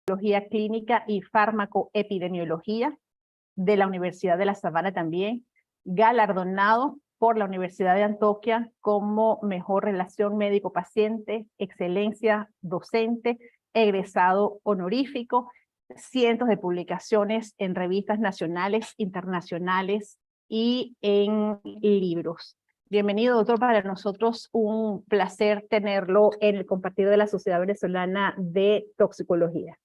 Toxicología Clínica y Farmacoepidemiología de la Universidad de La Sabana también, galardonado por la Universidad de Antioquia como mejor relación médico-paciente, excelencia docente, egresado honorífico, cientos de publicaciones en revistas nacionales, internacionales y en libros. Bienvenido, doctor, para nosotros un placer tenerlo en el compartido de la Sociedad Venezolana de Toxicología.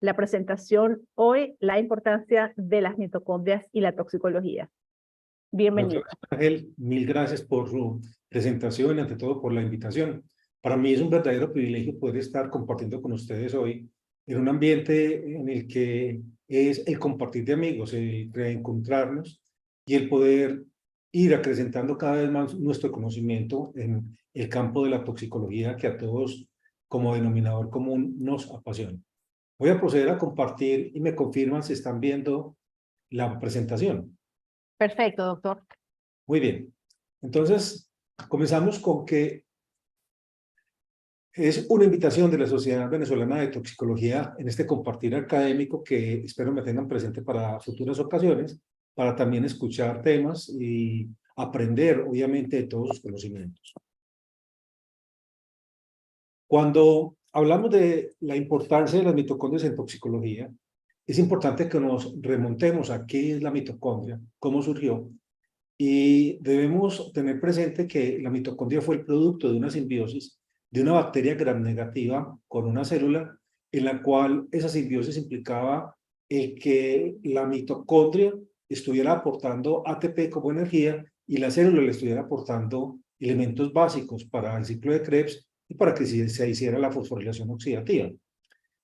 La presentación hoy, la importancia de las mitocondrias y la toxicología. Bienvenido. Doctor Ángel, mil gracias por su presentación y ante todo por la invitación. Para mí es un verdadero privilegio poder estar compartiendo con ustedes hoy en un ambiente en el que es el compartir de amigos, el reencontrarnos y el poder ir acrecentando cada vez más nuestro conocimiento en el campo de la toxicología que a todos como denominador común nos apasiona. Voy a proceder a compartir y me confirman si están viendo la presentación. Perfecto, doctor. Muy bien. Entonces, comenzamos con que es una invitación de la Sociedad Venezolana de Toxicología en este compartir académico que espero me tengan presente para futuras ocasiones, para también escuchar temas y aprender, obviamente, de todos sus conocimientos. Cuando hablamos de la importancia de las mitocondrias en toxicología, es importante que nos remontemos a qué es la mitocondria, cómo surgió, y debemos tener presente que la mitocondria fue el producto de una simbiosis de una bacteria gram negativa con una célula, en la cual esa simbiosis implicaba el que la mitocondria estuviera aportando ATP como energía y la célula le estuviera aportando elementos básicos para el ciclo de Krebs y para que se hiciera la fosforilación oxidativa.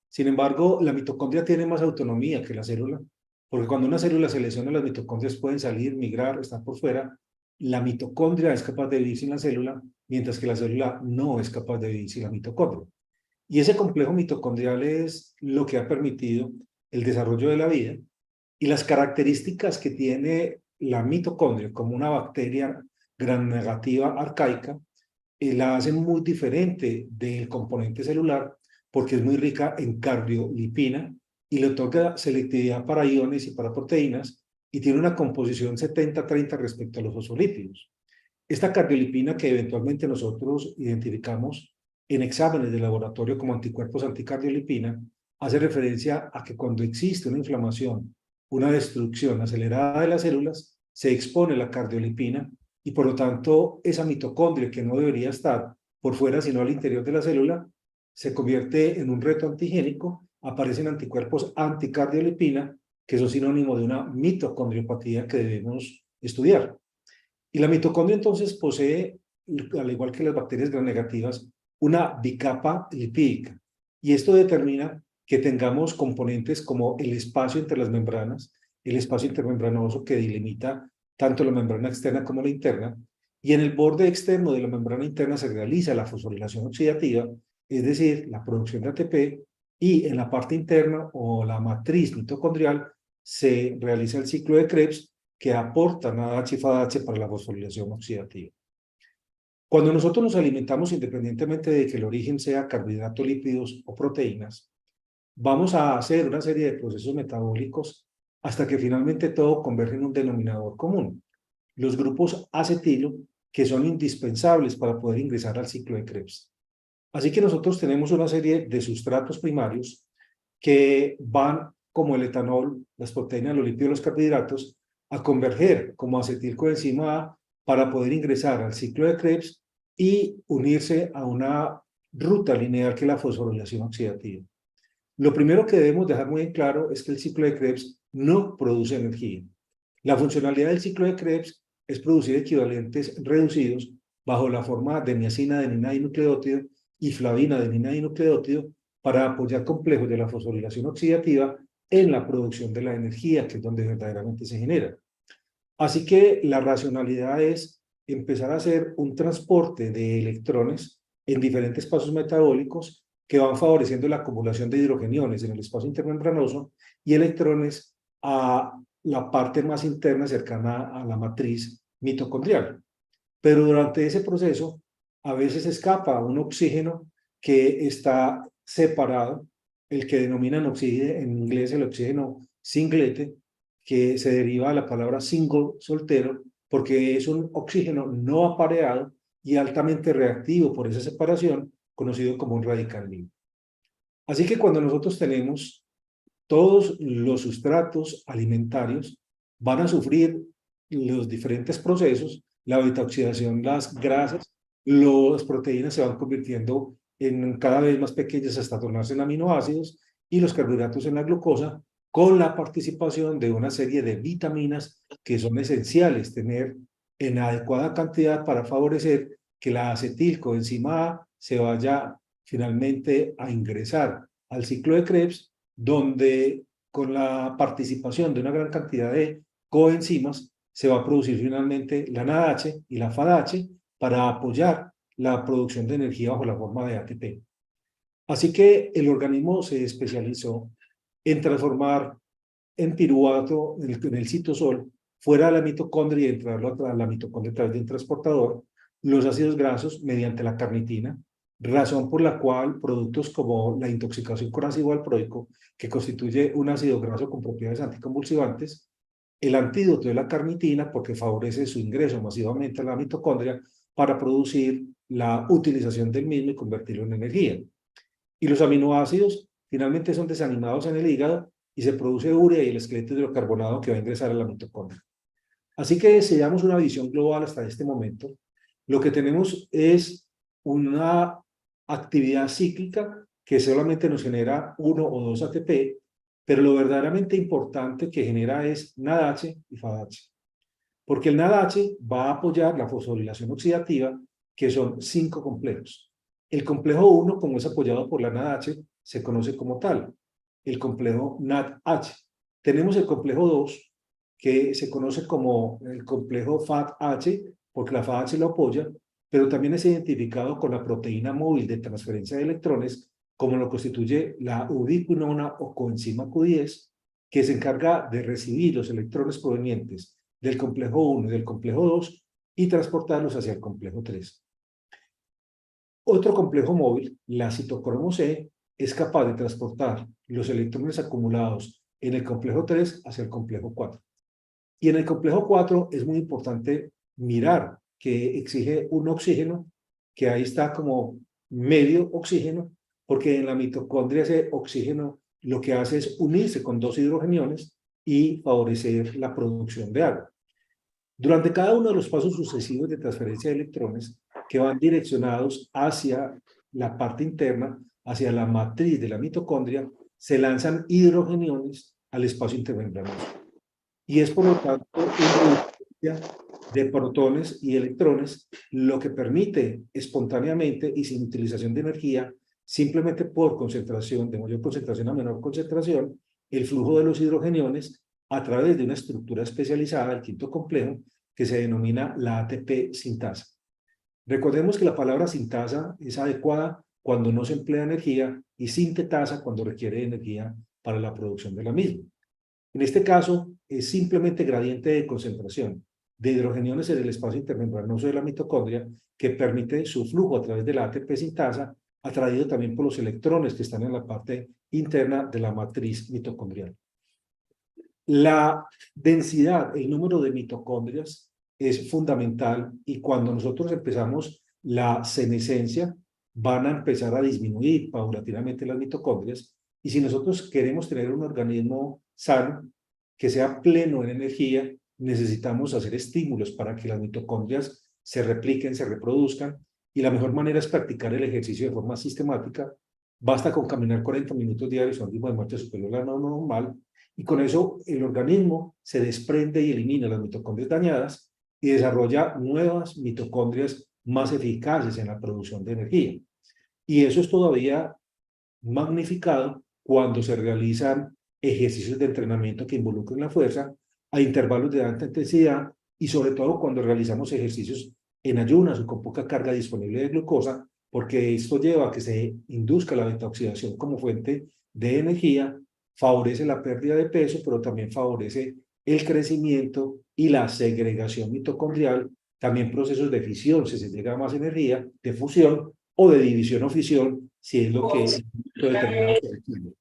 Sin embargo, la mitocondria tiene más autonomía que la célula, porque cuando una célula se lesiona, las mitocondrias pueden salir, migrar, estar por fuera. La mitocondria es capaz de vivir sin la célula, mientras que la célula no es capaz de vivir sin la mitocondria. Y ese complejo mitocondrial es lo que ha permitido el desarrollo de la vida y las características que tiene la mitocondria como una bacteria gram negativa arcaica la hacen muy diferente del componente celular porque es muy rica en cardiolipina y le otorga selectividad para iones y para proteínas y tiene una composición 70-30 respecto a los fosfolípidos. Esta cardiolipina que eventualmente nosotros identificamos en exámenes de laboratorio como anticuerpos anticardiolipina hace referencia a que cuando existe una inflamación, una destrucción acelerada de las células, se expone la cardiolipina y por lo tanto esa mitocondria que no debería estar por fuera sino al interior de la célula se convierte en un reto antigénico, aparecen anticuerpos anticardiolipina que son sinónimo de una mitocondriopatía que debemos estudiar. Y la mitocondria entonces posee, al igual que las bacterias gram negativas, una bicapa lipídica y esto determina que tengamos componentes como el espacio entre las membranas, el espacio intermembranoso que delimita tanto la membrana externa como la interna, y en el borde externo de la membrana interna se realiza la fosforilación oxidativa, es decir, la producción de ATP, y en la parte interna o la matriz mitocondrial se realiza el ciclo de Krebs que aporta NADH y FADH para la fosforilación oxidativa. Cuando nosotros nos alimentamos, independientemente de que el origen sea carbohidrato, lípidos o proteínas, vamos a hacer una serie de procesos metabólicos hasta que finalmente todo converge en un denominador común, los grupos acetilo, que son indispensables para poder ingresar al ciclo de Krebs. Así que nosotros tenemos una serie de sustratos primarios que van, como el etanol, las proteínas, los lípidos, los carbohidratos, a converger como acetilcoenzima A para poder ingresar al ciclo de Krebs y unirse a una ruta lineal que es la fosforilación oxidativa. Lo primero que debemos dejar muy en claro es que el ciclo de Krebs no produce energía. La funcionalidad del ciclo de Krebs es producir equivalentes reducidos bajo la forma de niacina, adenina y nucleótido y flavina, adenina y nucleótido para apoyar complejos de la fosforilación oxidativa en la producción de la energía, que es donde verdaderamente se genera. Así que la racionalidad es empezar a hacer un transporte de electrones en diferentes pasos metabólicos que van favoreciendo la acumulación de hidrogeniones en el espacio intermembranoso y electrones a la parte más interna cercana a la matriz mitocondrial. Pero durante ese proceso a veces escapa un oxígeno que está separado el que denominan en inglés el oxígeno singlete, que se deriva de la palabra single, soltero, porque es un oxígeno no apareado y altamente reactivo por esa separación, conocido como un radical libre. Así que cuando nosotros tenemos todos los sustratos alimentarios, van a sufrir los diferentes procesos, la beta-oxidación, las grasas, las proteínas se van convirtiendo en cada vez más pequeñas hasta tornarse en aminoácidos y los carbohidratos en la glucosa, con la participación de una serie de vitaminas que son esenciales tener en adecuada cantidad para favorecer que la acetilcoenzima A se vaya finalmente a ingresar al ciclo de Krebs, donde con la participación de una gran cantidad de coenzimas se va a producir finalmente la NADH y la FADH para apoyar la producción de energía bajo la forma de ATP. Así que el organismo se especializó en transformar en piruvato, en el citosol, fuera de la mitocondria y entrarlo a la mitocondria a través de un transportador, los ácidos grasos mediante la carnitina, razón por la cual productos como la intoxicación con ácido valproico, que constituye un ácido graso con propiedades anticonvulsivantes, el antídoto de la carnitina porque favorece su ingreso masivamente a la mitocondria para producir la utilización del mismo y convertirlo en energía. Y los aminoácidos finalmente son desanimados en el hígado y se produce urea y el esqueleto hidrocarbonado que va a ingresar a la mitocondria. Así que si damos una visión global hasta este momento, lo que tenemos es una actividad cíclica que solamente nos genera 1 o 2 ATP, pero lo verdaderamente importante que genera es NADH y FADH. Porque el NADH va a apoyar la fosforilación oxidativa, que son 5 complejos. El complejo 1, como es apoyado por la NADH, se conoce como tal, el complejo NADH. Tenemos el complejo 2, que se conoce como el complejo FADH, porque la FADH lo apoya, pero también es identificado con la proteína móvil de transferencia de electrones, como lo constituye la ubiquinona o coenzima Q10, que se encarga de recibir los electrones provenientes del complejo 1 y del complejo 2 y transportarlos hacia el complejo 3. Otro complejo móvil, la citocromo C, es capaz de transportar los electrones acumulados en el complejo 3 hacia el complejo 4. Y en el complejo 4 es muy importante mirar que exige un oxígeno, que ahí está como medio oxígeno, porque en la mitocondria ese oxígeno lo que hace es unirse con 2 hidrogeniones y favorecer la producción de agua. Durante cada uno de los pasos sucesivos de transferencia de electrones que van direccionados hacia la parte interna, hacia la matriz de la mitocondria, se lanzan hidrogeniones al espacio intermembranoso. Y es por lo tanto una diferencia de protones y electrones, lo que permite espontáneamente y sin utilización de energía, simplemente por concentración, de mayor concentración a menor concentración, el flujo de los hidrogeniones a través de una estructura especializada, el quinto complejo, que se denomina la ATP sintasa. Recordemos que la palabra sintasa es adecuada cuando no se emplea energía y sintetasa cuando requiere energía para la producción de la misma. En este caso, es simplemente gradiente de concentración de hidrogeniones en el espacio intermembranoso de la mitocondria que permite su flujo a través de la ATP sintasa, atraído también por los electrones que están en la parte interna de la matriz mitocondrial. La densidad, el número de mitocondrias es fundamental y cuando nosotros empezamos la senescencia van a empezar a disminuir paulatinamente las mitocondrias y si nosotros queremos tener un organismo sano que sea pleno en energía, necesitamos hacer estímulos para que las mitocondrias se repliquen, se reproduzcan y la mejor manera es practicar el ejercicio de forma sistemática. Basta con caminar 40 minutos diarios a un ritmo de marcha superior a la normal y con eso el organismo se desprende y elimina las mitocondrias dañadas y desarrolla nuevas mitocondrias más eficaces en la producción de energía. Y eso es todavía magnificado cuando se realizan ejercicios de entrenamiento que involucran la fuerza a intervalos de alta intensidad y sobre todo cuando realizamos ejercicios en ayunas o con poca carga disponible de glucosa, porque esto lleva a que se induzca la beta-oxidación como fuente de energía, favorece la pérdida de peso, pero también favorece el crecimiento y la segregación mitocondrial, también procesos de fisión, si se llega a más energía, de fusión o de división o fisión, si es lo que determinados colectivos.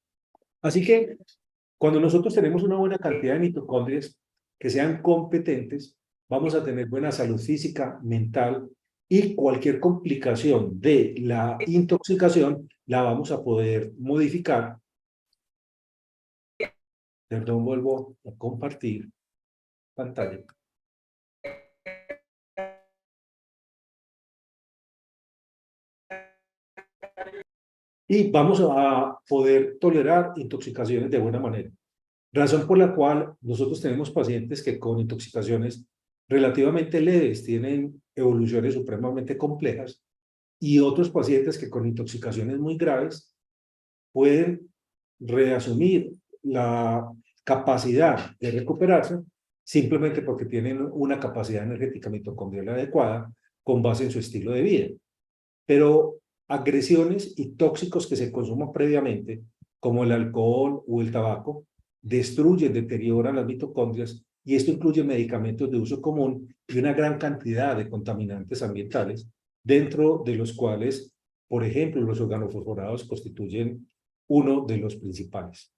Así que cuando nosotros tenemos una buena cantidad de mitocondrias que sean competentes, vamos a tener buena salud física, mental, y cualquier complicación de la intoxicación la vamos a poder modificar. Perdón, vuelvo a compartir pantalla. Y vamos a poder tolerar intoxicaciones de buena manera. Razón por la cual nosotros tenemos pacientes que con intoxicaciones relativamente leves tienen evoluciones supremamente complejas y otros pacientes que con intoxicaciones muy graves pueden reasumir la capacidad de recuperarse simplemente porque tienen una capacidad energética mitocondrial adecuada con base en su estilo de vida. Pero agresiones y tóxicos que se consuman previamente, como el alcohol o el tabaco, destruyen, deterioran las mitocondrias, y esto incluye medicamentos de uso común y una gran cantidad de contaminantes ambientales, dentro de los cuales, por ejemplo, los organofosforados constituyen uno de los principales.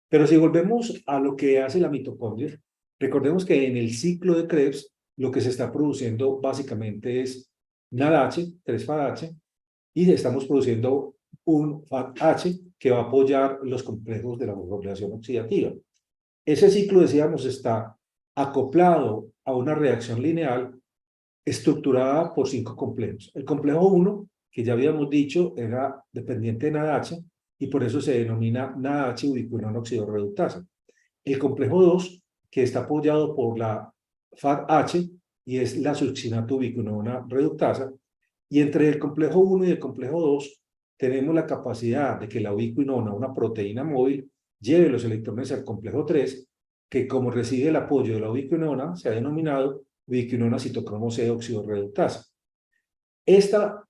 Pero si volvemos a lo que hace la mitocondria, recordemos que en el ciclo de Krebs lo que se está produciendo básicamente es NADH, 3-FADH, y estamos produciendo un FADH que va a apoyar los complejos de la fosforilación oxidativa. Ese ciclo, decíamos, está acoplado a una reacción lineal estructurada por 5 complejos. El complejo 1, que ya habíamos dicho, era dependiente de NADH, y por eso se denomina NADH ubiquinona oxidorreductasa. El complejo 2, que está apoyado por la FADH, y es la succinato ubiquinona reductasa, y entre el complejo 1 y el complejo 2 tenemos la capacidad de que la ubiquinona, una proteína móvil, lleve los electrones al complejo 3, que como recibe el apoyo de la ubiquinona, se ha denominado ubiquinona citocromo C oxidorreductasa. Esta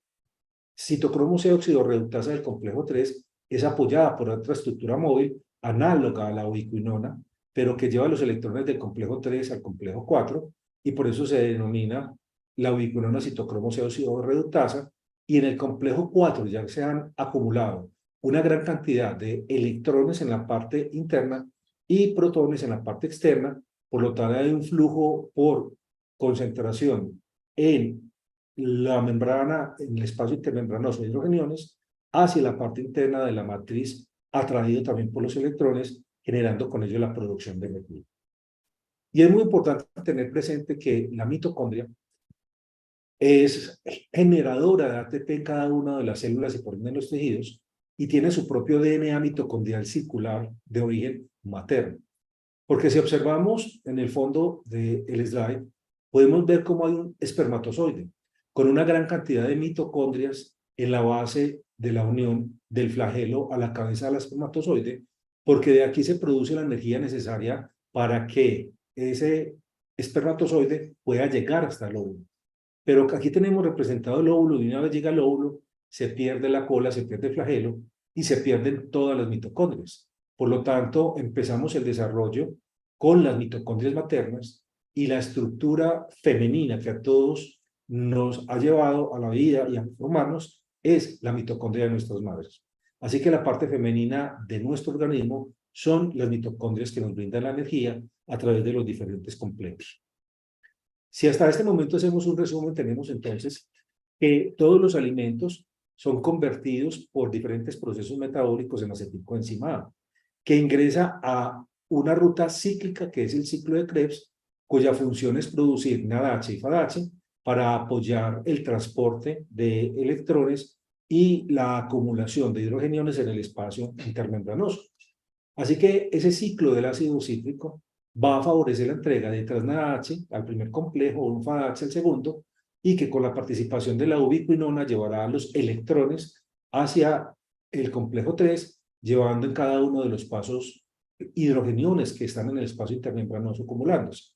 citocromo C oxidorreductasa del complejo 3 es apoyada por otra estructura móvil análoga a la ubiquinona, pero que lleva los electrones del complejo 3 al complejo 4, y por eso se denomina la ubiquinona citocromo C oxidorreductasa, y en el complejo 4 ya se han acumulado una gran cantidad de electrones en la parte interna y protones en la parte externa, por lo tanto hay un flujo por concentración en la membrana, en el espacio intermembranoso de hidrogeniones, hacia la parte interna de la matriz, atraído también por los electrones, generando con ello la producción de energía. Y es muy importante tener presente que la mitocondria es generadora de ATP en cada una de las células y por ende en los tejidos, y tiene su propio DNA mitocondrial circular de origen materno. Porque si observamos en el fondo del slide, podemos ver cómo hay un espermatozoide con una gran cantidad de mitocondrias en la base de la unión del flagelo a la cabeza del espermatozoide, porque de aquí se produce la energía necesaria para que ese espermatozoide pueda llegar hasta el óvulo. Pero aquí tenemos representado el óvulo, y una vez llega el óvulo, se pierde la cola, se pierde el flagelo y se pierden todas las mitocondrias. Por lo tanto, empezamos el desarrollo con las mitocondrias maternas, y la estructura femenina que a todos nos ha llevado a la vida y a formarnos es la mitocondria de nuestras madres. Así que la parte femenina de nuestro organismo son las mitocondrias que nos brindan la energía a través de los diferentes complejos. Si hasta este momento hacemos un resumen, tenemos entonces que todos los alimentos son convertidos por diferentes procesos metabólicos en acetilcoenzima A, que ingresa a una ruta cíclica que es el ciclo de Krebs, cuya función es producir NADH y FADH para apoyar el transporte de electrones y la acumulación de hidrogeniones en el espacio intermembranoso. Así que ese ciclo del ácido cítrico va a favorecer la entrega de NADH al primer complejo, un FADH al segundo, y que con la participación de la ubiquinona llevará a los electrones hacia el complejo 3, llevando en cada uno de los pasos hidrogeniones que están en el espacio intermembranoso acumulándose.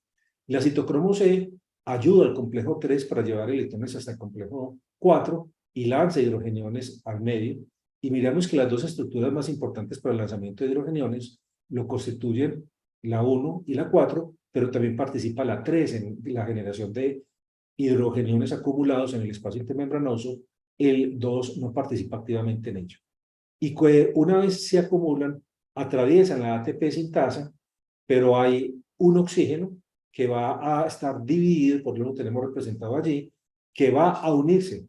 La citocromo C ayuda al complejo 3 para llevar electrones hasta el complejo 4 y lanza hidrogeniones al medio. Y miramos que las dos estructuras más importantes para el lanzamiento de hidrogeniones lo constituyen la 1 y la 4, pero también participa la 3 en la generación de hidrogeniones acumulados en el espacio intermembranoso. El 2 no participa activamente en ello. y que una vez se acumulan, atraviesan la ATP sintasa, pero hay un oxígeno que va a estar dividido, por lo que tenemos representado allí, que va a unirse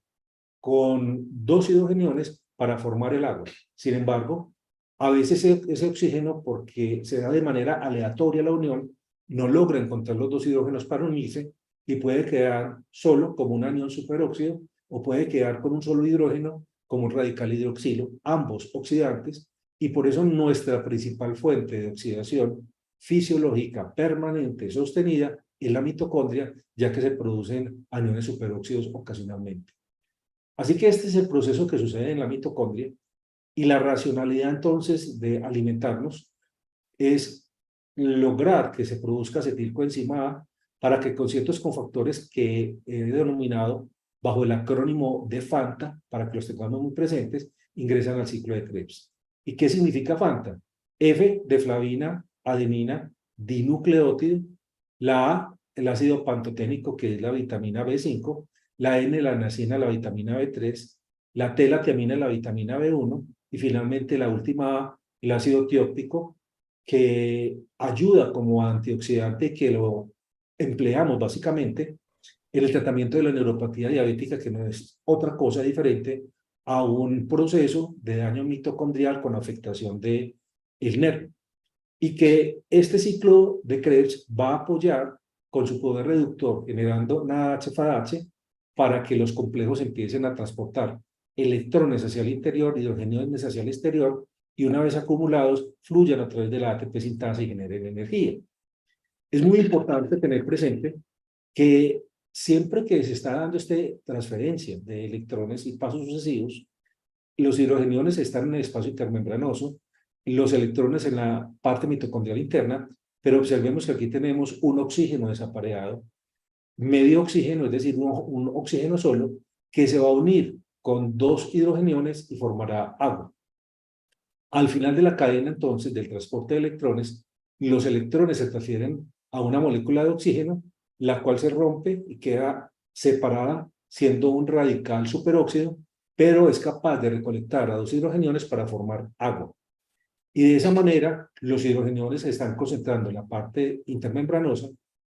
con dos hidrogeniones para formar el agua. Sin embargo, a veces ese oxígeno, porque se da de manera aleatoria la unión, no logra encontrar los dos hidrógenos para unirse y puede quedar solo como un anión superóxido o puede quedar con un solo hidrógeno como un radical hidroxilo, ambos oxidantes, y por eso nuestra principal fuente de oxidación fisiológica permanente sostenida es la mitocondria, ya que se producen aniones superóxidos ocasionalmente. Así que este es el proceso que sucede en la mitocondria y la racionalidad entonces de alimentarnos es lograr que se produzca acetilcoenzima A para que con ciertos cofactores que he denominado bajo el acrónimo de FANTA, para que los tengamos muy presentes, ingresan al ciclo de Krebs. ¿Y qué significa FANTA? F de flavina, adenina, dinucleótido, la A, el ácido pantoténico, que es la vitamina B5, la N, la niacina, la vitamina B3, la T, la tiamina, la vitamina B1, y finalmente la última A, el ácido tióptico, que ayuda como antioxidante, que lo empleamos básicamente en el tratamiento de la neuropatía diabética, que no es otra cosa diferente a un proceso de daño mitocondrial con afectación del nervio. Y que este ciclo de Krebs va a apoyar con su poder reductor, generando NADH-FADH, para que los complejos empiecen a transportar electrones hacia el interior, hidrogeniones hacia el exterior, y una vez acumulados, fluyan a través de la ATP sintasa y generen energía. Es muy importante tener presente que siempre que se está dando esta transferencia de electrones y pasos sucesivos, los hidrogeniones están en el espacio intermembranoso, los electrones en la parte mitocondrial interna, pero observemos que aquí tenemos un oxígeno desapareado, medio oxígeno, es decir, un oxígeno solo, que se va a unir con dos hidrogeniones y formará agua. Al final de la cadena, entonces, del transporte de electrones, los electrones se transfieren a una molécula de oxígeno, la cual se rompe y queda separada siendo un radical superóxido, pero es capaz de recolectar a dos hidrogeniones para formar agua. Y de esa manera, los hidrogeniones se están concentrando en la parte intermembranosa,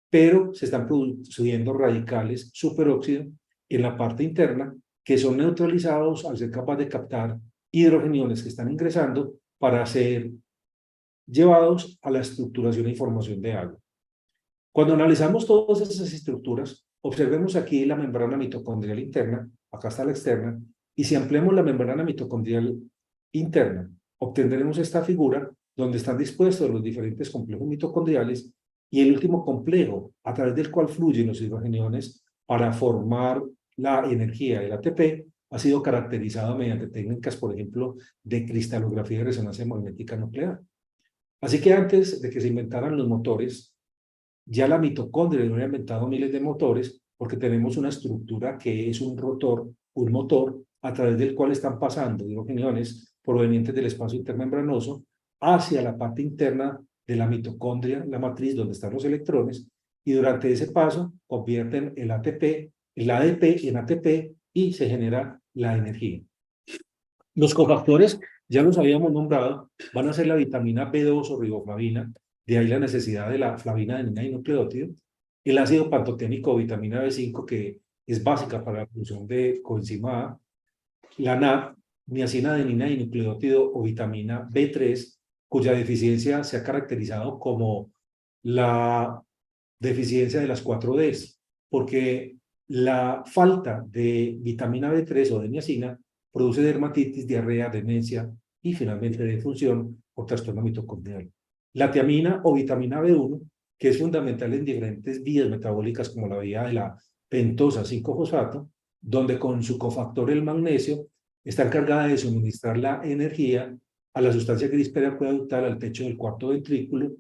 pero se están produciendo radicales superóxido en la parte interna, que son neutralizados al ser capaz de captar hidrogeniones que están ingresando para ser llevados a la estructuración y formación de agua. Cuando analizamos todas esas estructuras, observemos aquí la membrana mitocondrial interna, acá está la externa, y si ampliamos la membrana mitocondrial interna, obtendremos esta figura donde están dispuestos los diferentes complejos mitocondriales y el último complejo a través del cual fluyen los hidrogeniones para formar la energía del ATP ha sido caracterizado mediante técnicas, por ejemplo, de cristalografía y resonancia magnética nuclear. Así que antes de que se inventaran los motores, ya la mitocondria no había inventado miles de motores porque tenemos una estructura que es un rotor, un motor, a través del cual están pasando hidrogeniones provenientes del espacio intermembranoso hacia la parte interna de la mitocondria, la matriz donde están los electrones, y durante ese paso convierten el ATP, el ADP en ATP y se genera la energía. Los cofactores, ya los habíamos nombrado, van a ser la vitamina B2 o riboflavina, de ahí la necesidad de la flavina, adenina y nucleótido, el ácido pantoténico o vitamina B5, que es básica para la producción de coenzima A, la NAD, niacina, adenina y nucleótido o vitamina B3, cuya deficiencia se ha caracterizado como la deficiencia de las 4Ds, porque la falta de vitamina B3 o de niacina produce dermatitis, diarrea, demencia y finalmente defunción por trastorno mitocondrial. La tiamina o vitamina B1, que es fundamental en diferentes vías metabólicas como la vía de la pentosa 5-fosfato, donde con su cofactor el magnesio está encargada de suministrar la energía a la sustancia gris periacueductal al techo del cuarto ventrículo,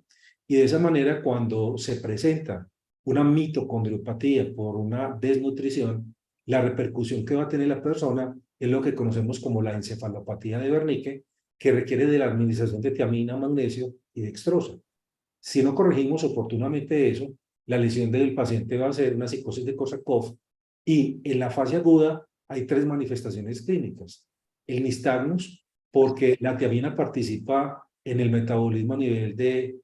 y de esa manera cuando se presenta una mitocondriopatía por una desnutrición, la repercusión que va a tener la persona es lo que conocemos como la encefalopatía de Wernicke, que requiere de la administración de tiamina, magnesio y dextrosa. Si no corregimos oportunamente eso, la lesión del paciente va a ser una psicosis de Korsakoff, y en la fase aguda hay tres manifestaciones clínicas: el nistagmus, porque la tiamina participa en el metabolismo a nivel de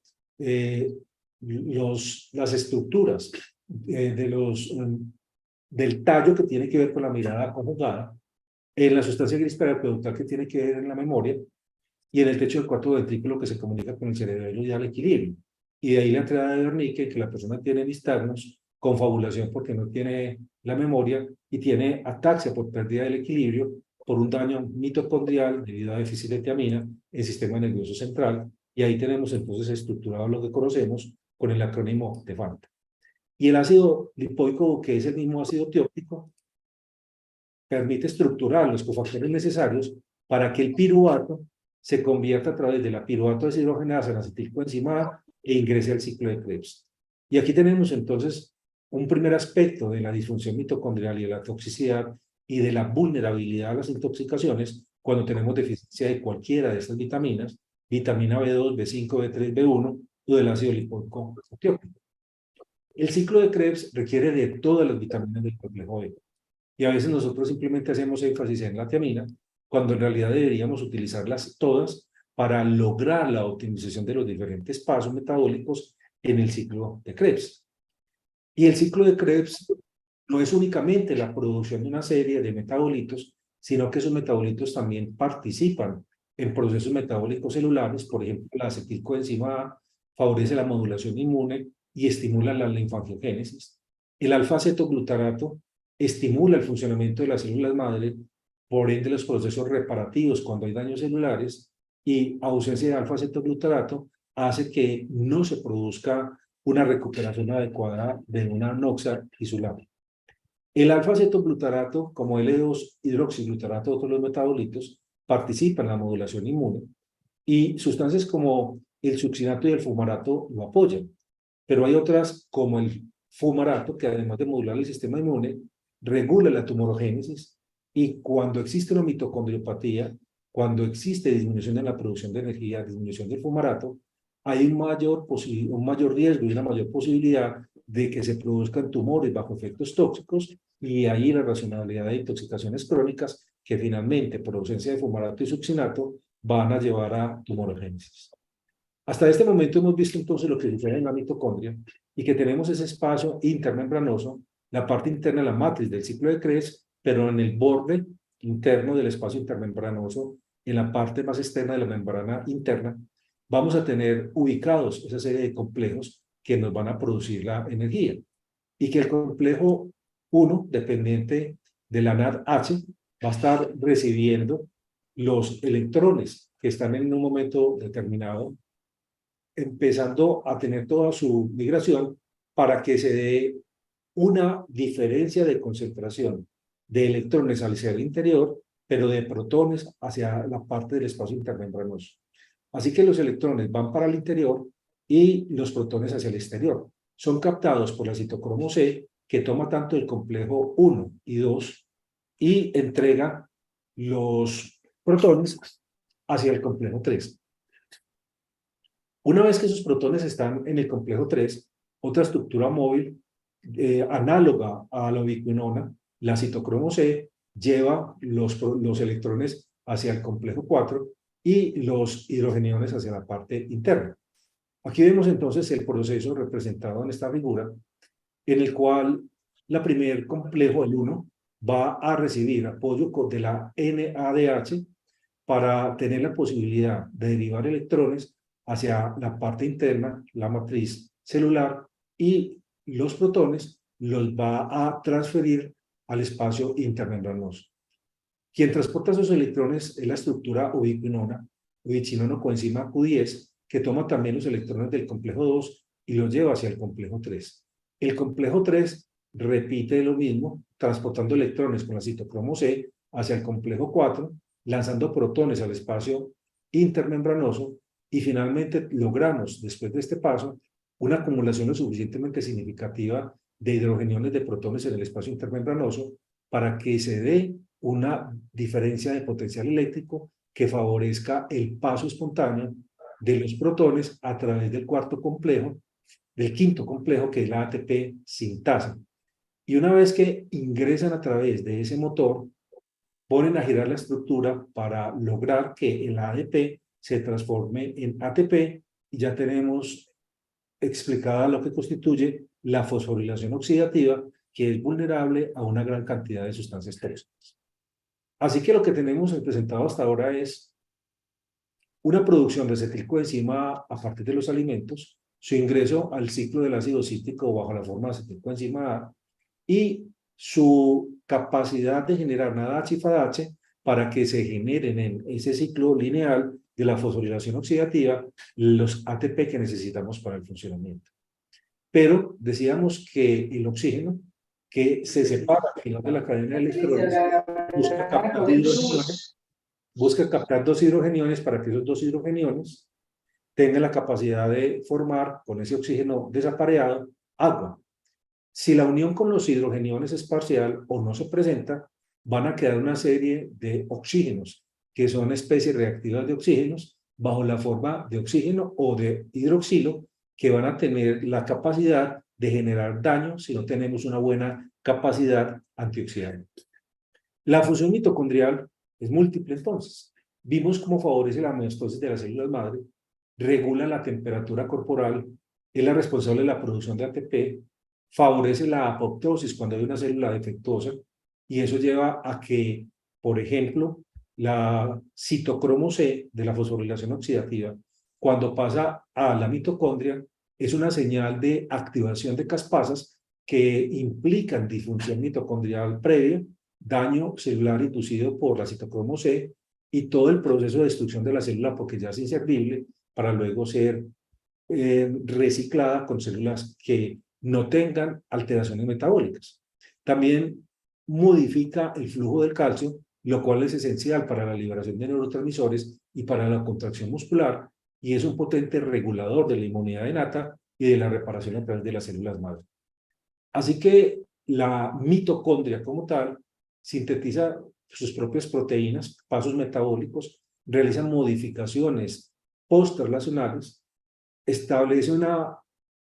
las estructuras del tallo que tiene que ver con la mirada conjugada, en la sustancia gris periaqueductal que tiene que ver en la memoria, y en el techo del cuarto ventrículo que se comunica con el cerebelo y da el equilibrio. Y de ahí la entrada de Wernicke, que la persona tiene nistagmus, confabulación porque no tiene la memoria, y tiene ataxia por pérdida del equilibrio, por un daño mitocondrial debido a déficit de tiamina en el sistema nervioso central, y ahí tenemos entonces estructurado lo que conocemos con el acrónimo TEFANTA. Y el ácido lipoico, que es el mismo ácido tiópico, permite estructurar los cofactores necesarios para que el piruvato se convierta a través de la piruvato deshidrogenasa en acetilcoenzima e ingrese al ciclo de Krebs. Y aquí tenemos entonces un primer aspecto de la disfunción mitocondrial y de la toxicidad y de la vulnerabilidad a las intoxicaciones cuando tenemos deficiencia de cualquiera de estas vitaminas, vitamina B2, B5, B3, B1 o del ácido lipoico tiópico. El ciclo de Krebs requiere de todas las vitaminas del complejo B. Y a veces nosotros simplemente hacemos énfasis en la tiamina, cuando en realidad deberíamos utilizarlas todas para lograr la optimización de los diferentes pasos metabólicos en el ciclo de Krebs. Y el ciclo de Krebs no es únicamente la producción de una serie de metabolitos, sino que esos metabolitos también participan en procesos metabólicos celulares. Por ejemplo, la acetilcoenzima A favorece la modulación inmune y estimula la linfangiogénesis. El alfa-acetoglutarato estimula el funcionamiento de las células madre, por ende los procesos reparativos cuando hay daños celulares, y ausencia de alfa-acetoglutarato hace que no se produzca una recuperación adecuada de una noxa tisular. El alfa-acetoglutarato, como L2-hidroxiglutarato, otros los metabolitos, participan en la modulación inmune, y sustancias como el succinato y el fumarato lo apoyan. Pero hay otras, como el fumarato, que además de modular el sistema inmune, regula la tumorogénesis, y cuando existe una mitocondriopatía, cuando existe disminución en la producción de energía, disminución del fumarato, hay un mayor riesgo y una mayor posibilidad de que se produzcan tumores bajo efectos tóxicos, y ahí la racionalidad de intoxicaciones crónicas que finalmente, por ausencia de fumarato y succinato, van a llevar a tumorogénesis. Hasta este momento hemos visto entonces lo que sucede en la mitocondria, y que tenemos ese espacio intermembranoso, la parte interna de la matriz del ciclo de Krebs, pero en el borde interno del espacio intermembranoso, en la parte más externa de la membrana interna, vamos a tener ubicados esa serie de complejos que nos van a producir la energía. Y que el complejo 1, dependiente de la NADH, va a estar recibiendo los electrones que están en un momento determinado, empezando a tener toda su migración para que se dé una diferencia de concentración de electrones hacia el interior, pero de protones hacia la parte del espacio intermembranoso. Así que los electrones van para el interior y los protones hacia el exterior. Son captados por la citocromo C, que toma tanto el complejo 1 y 2 y entrega los protones hacia el complejo 3. Una vez que esos protones están en el complejo 3, otra estructura móvil análoga a la ubiquinona, la citocromo C, lleva los electrones hacia el complejo 4 y los hidrogeniones hacia la parte interna. Aquí vemos entonces el proceso representado en esta figura, en el cual la primer complejo, el 1, va a recibir apoyo de la NADH para tener la posibilidad de derivar electrones hacia la parte interna, la matriz celular, y los protones los va a transferir al espacio intermembranoso. Quien transporta esos electrones es la estructura ubiquinona, ubiquinocoenzima Q10, que toma también los electrones del complejo 2 y los lleva hacia el complejo 3. El complejo 3 repite lo mismo, transportando electrones con la citocromo C hacia el complejo 4, lanzando protones al espacio intermembranoso, y finalmente logramos, después de este paso, una acumulación lo suficientemente significativa de hidrogeniones de protones en el espacio intermembranoso para que se dé una diferencia de potencial eléctrico que favorezca el paso espontáneo de los protones a través del quinto complejo, que es la ATP sintasa. Y una vez que ingresan a través de ese motor ponen a girar la estructura para lograr que el ADP se transforme en ATP y ya tenemos explicada lo que constituye la fosforilación oxidativa, que es vulnerable a una gran cantidad de sustancias tóxicas. Así que lo que tenemos presentado hasta ahora es una producción de acetilcoenzima a partir de los alimentos, su ingreso al ciclo del ácido cítrico bajo la forma de acetilcoenzima A y su capacidad de generar NADH y FADH para que se generen en ese ciclo lineal de la fosforilación oxidativa los ATP que necesitamos para el funcionamiento. Pero decíamos que el oxígeno, que se separa al final de la cadena de electrones, busca captar dos hidrogeniones para que esos dos hidrogeniones tengan la capacidad de formar, con ese oxígeno desapareado, agua. Si la unión con los hidrogeniones es parcial o no se presenta, van a quedar una serie de oxígenos, que son especies reactivas de oxígenos, bajo la forma de oxígeno o de hidroxilo, que van a tener la capacidad de generar daño si no tenemos una buena capacidad antioxidante. La función mitocondrial es múltiple entonces. Vimos cómo favorece la homeostasis de las células madre, regula la temperatura corporal, es la responsable de la producción de ATP, favorece la apoptosis cuando hay una célula defectuosa, y eso lleva a que, por ejemplo, la citocromo C de la fosforilación oxidativa, cuando pasa a la mitocondria, es una señal de activación de caspasas que implican disfunción mitocondrial previa, daño celular inducido por la citocromo C y todo el proceso de destrucción de la célula porque ya es inservible para luego ser reciclada con células que no tengan alteraciones metabólicas. También modifica el flujo del calcio, lo cual es esencial para la liberación de neurotransmisores y para la contracción muscular, y es un potente regulador de la inmunidad innata y de la reparación a través de las células madre. Así que la mitocondria como tal sintetiza sus propias proteínas, pasos metabólicos, realizan modificaciones post-translacionales, establece una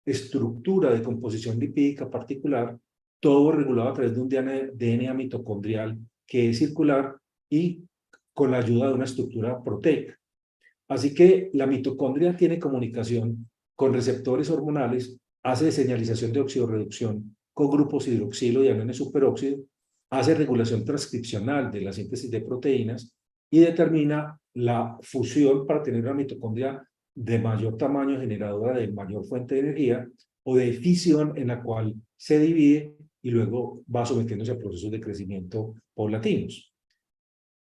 estructura de composición lipídica particular, todo regulado a través de un DNA mitocondrial que es circular y con la ayuda de una estructura proteica. Así que la mitocondria tiene comunicación con receptores hormonales, hace señalización de oxidorreducción con grupos hidroxilo y aniones superóxido, hace regulación transcripcional de la síntesis de proteínas y determina la fusión para tener una mitocondria de mayor tamaño generadora de mayor fuente de energía o de fisión en la cual se divide y luego va sometiéndose a procesos de crecimiento paulatinos.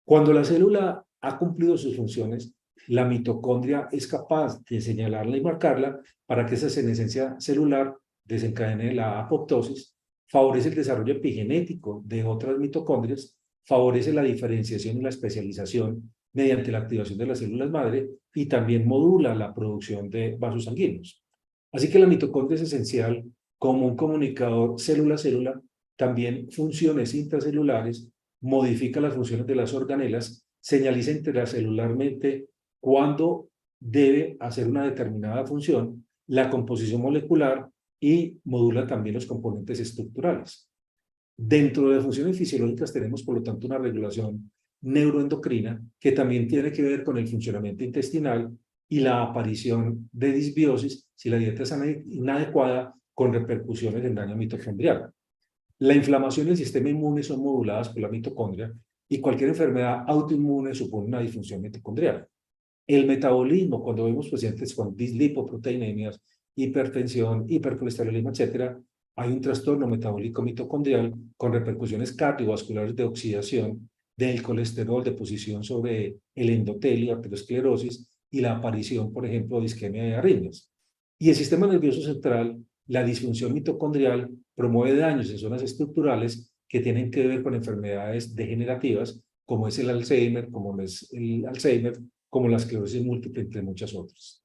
Cuando la célula ha cumplido sus funciones, la mitocondria es capaz de señalarla y marcarla para que esa senescencia celular desencadene la apoptosis, favorece el desarrollo epigenético de otras mitocondrias, favorece la diferenciación y la especialización mediante la activación de las células madre y también modula la producción de vasos sanguíneos. Así que la mitocondria es esencial como un comunicador célula-célula, también funciones intracelulares, modifica las funciones de las organelas, señaliza intracelularmente cuándo debe hacer una determinada función, la composición molecular y modula también los componentes estructurales. Dentro de funciones fisiológicas tenemos, por lo tanto, una regulación neuroendocrina que también tiene que ver con el funcionamiento intestinal y la aparición de disbiosis si la dieta es inadecuada con repercusiones en daño mitocondrial. La inflamación y el sistema inmune son moduladas por la mitocondria y cualquier enfermedad autoinmune supone una disfunción mitocondrial. El metabolismo, cuando vemos pacientes con dislipoproteinemias, hipertensión, hipercolesterolismo, etcétera, hay un trastorno metabólico mitocondrial con repercusiones cardiovasculares de oxidación del colesterol, deposición sobre el endotelio, arteriosclerosis y la aparición, por ejemplo, de isquemia y arritmias. Y el sistema nervioso central, la disfunción mitocondrial promueve daños en zonas estructurales que tienen que ver con enfermedades degenerativas, como es el Alzheimer, como la esclerosis múltiple, entre muchas otras.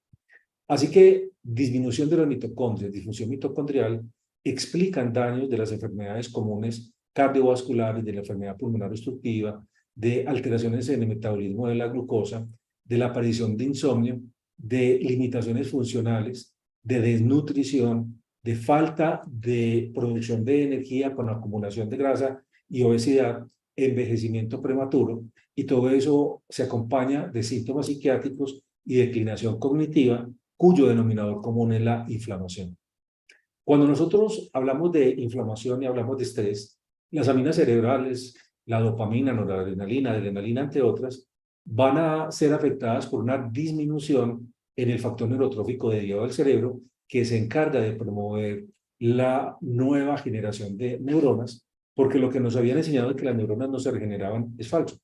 Así que disminución de las mitocondrias, disfunción mitocondrial, explican daños de las enfermedades comunes cardiovasculares, de la enfermedad pulmonar obstructiva, de alteraciones en el metabolismo de la glucosa, de la aparición de insomnio, de limitaciones funcionales, de desnutrición, de falta de producción de energía con acumulación de grasa y obesidad, envejecimiento prematuro, y todo eso se acompaña de síntomas psiquiátricos y declinación cognitiva, cuyo denominador común es la inflamación. Cuando nosotros hablamos de inflamación y hablamos de estrés, las aminas cerebrales, la dopamina, noradrenalina, adrenalina, entre otras, van a ser afectadas por una disminución en el factor neurotrófico derivado del cerebro, que se encarga de promover la nueva generación de neuronas, porque lo que nos habían enseñado de que las neuronas no se regeneraban es falso.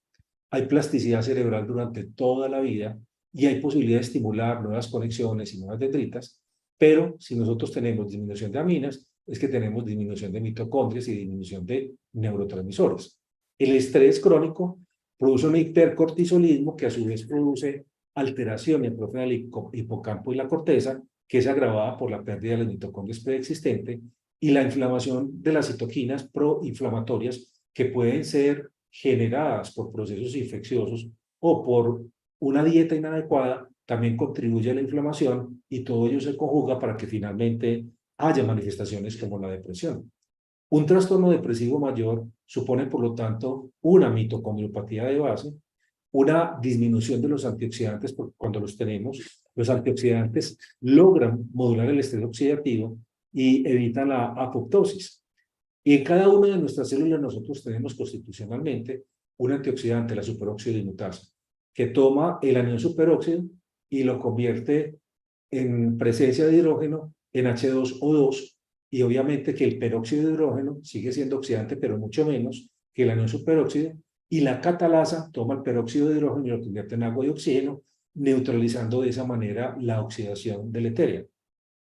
Hay plasticidad cerebral durante toda la vida y hay posibilidad de estimular nuevas conexiones y nuevas dendritas, pero si nosotros tenemos disminución de aminas, es que tenemos disminución de mitocondrias y disminución de neurotransmisores. El estrés crónico produce un hipercortisolismo que a su vez produce alteración en el del hipocampo y la corteza, que es agravada por la pérdida de las mitocondrias preexistente, y la inflamación de las citoquinas proinflamatorias, que pueden ser generadas por procesos infecciosos o por una dieta inadecuada, también contribuye a la inflamación, y todo ello se conjuga para que finalmente haya manifestaciones como la depresión. Un trastorno depresivo mayor supone, por lo tanto, una mitocondriopatía de base, una disminución de los antioxidantes, porque cuando los tenemos, los antioxidantes logran modular el estrés oxidativo y evitan la apoptosis. Y en cada una de nuestras células nosotros tenemos constitucionalmente un antioxidante, la superóxido dismutasa, que toma el anión superóxido y lo convierte en presencia de hidrógeno en H2O2, y obviamente que el peróxido de hidrógeno sigue siendo oxidante, pero mucho menos que el anión superóxido, y la catalasa toma el peróxido de hidrógeno y lo convierte en agua y oxígeno, neutralizando de esa manera la oxidación deletérea.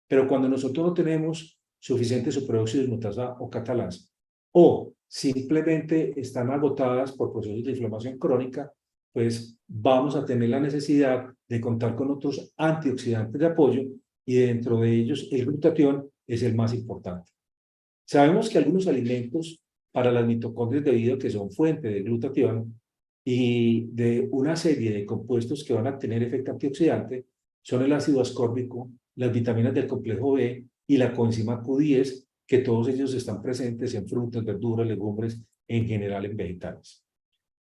Pero cuando nosotros no tenemos suficiente superóxido dismutasa o catalasa, o simplemente están agotadas por procesos de inflamación crónica, pues vamos a tener la necesidad de contar con otros antioxidantes de apoyo, y dentro de ellos el glutatión es el más importante. Sabemos que algunos alimentos para las mitocondrias, debido a que son fuente de glutatión y de una serie de compuestos que van a tener efecto antioxidante, son el ácido ascórbico, las vitaminas del complejo B y la coenzima Q10, que todos ellos están presentes en frutas, verduras, legumbres, en general en vegetales.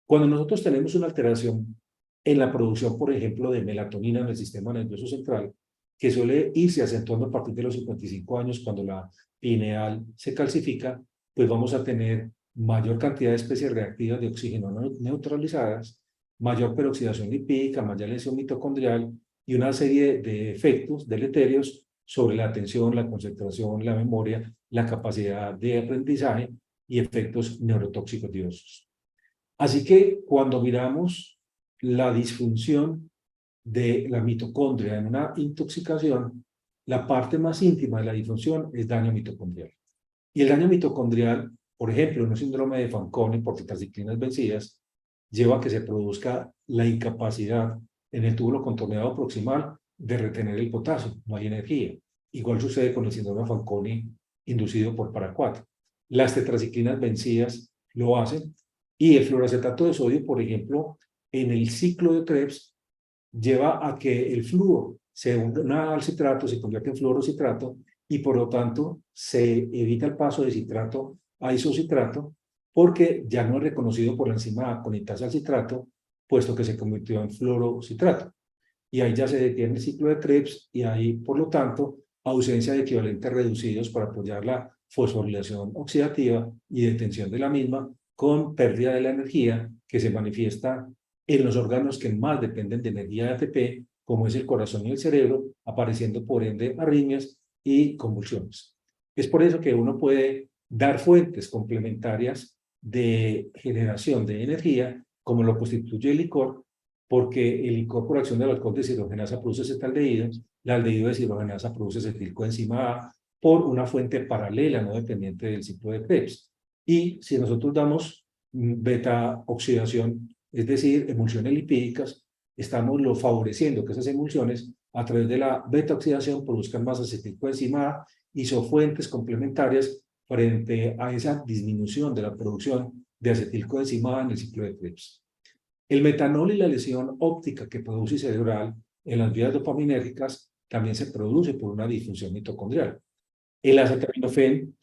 Cuando nosotros tenemos una alteración en la producción, por ejemplo, de melatonina en el sistema nervioso central, que suele irse acentuando a partir de los 55 años, cuando la pineal se calcifica, pues vamos a tener mayor cantidad de especies reactivas de oxígeno neutralizadas, mayor peroxidación lipídica, mayor lesión mitocondrial y una serie de efectos deleterios sobre la atención, la concentración, la memoria, la capacidad de aprendizaje y efectos neurotóxicos diversos. Así que cuando miramos la disfunción de la mitocondria en una intoxicación, la parte más íntima de la disfunción es daño mitocondrial. Y el daño mitocondrial, por ejemplo, en un síndrome de Fanconi por tetraciclinas vencidas, lleva a que se produzca la incapacidad en el túbulo contorneado proximal de retener el potasio, no hay energía. Igual sucede con el síndrome de Fanconi inducido por paraquat. Las tetraciclinas vencidas lo hacen, y el fluoroacetato de sodio, por ejemplo, en el ciclo de Krebs, lleva a que el flúor se una al citrato, se convierte en fluorocitrato, y por lo tanto se evita el paso de citrato a isocitrato, porque ya no es reconocido por la enzima conectasa al citrato, puesto que se convirtió en fluorocitrato. Y ahí ya se detiene el ciclo de Krebs, y hay, por lo tanto, ausencia de equivalentes reducidos para apoyar la fosforilación oxidativa y detención de la misma, con pérdida de la energía que se manifiesta en los órganos que más dependen de energía de ATP, como es el corazón y el cerebro, apareciendo por ende arritmias y convulsiones. Es por eso que uno puede dar fuentes complementarias de generación de energía, como lo constituye el licor, porque el licor, por acción del alcohol deshidrogenasa, produce acetaldehído, la aldehído deshidrogenasa produce acetilcoenzima A, por una fuente paralela no dependiente del ciclo de Krebs. Y si nosotros damos beta oxidación, es decir, emulsiones lipídicas, estamos favoreciendo que esas emulsiones, a través de la beta oxidación, produzcan más acetilcoenzima A, y son fuentes complementarias frente a esa disminución de la producción de acetilcoenzima A en el ciclo de Krebs. El metanol y la lesión óptica que produce cerebral en las vías dopaminérgicas también se produce por una disfunción mitocondrial. El acetaminofén,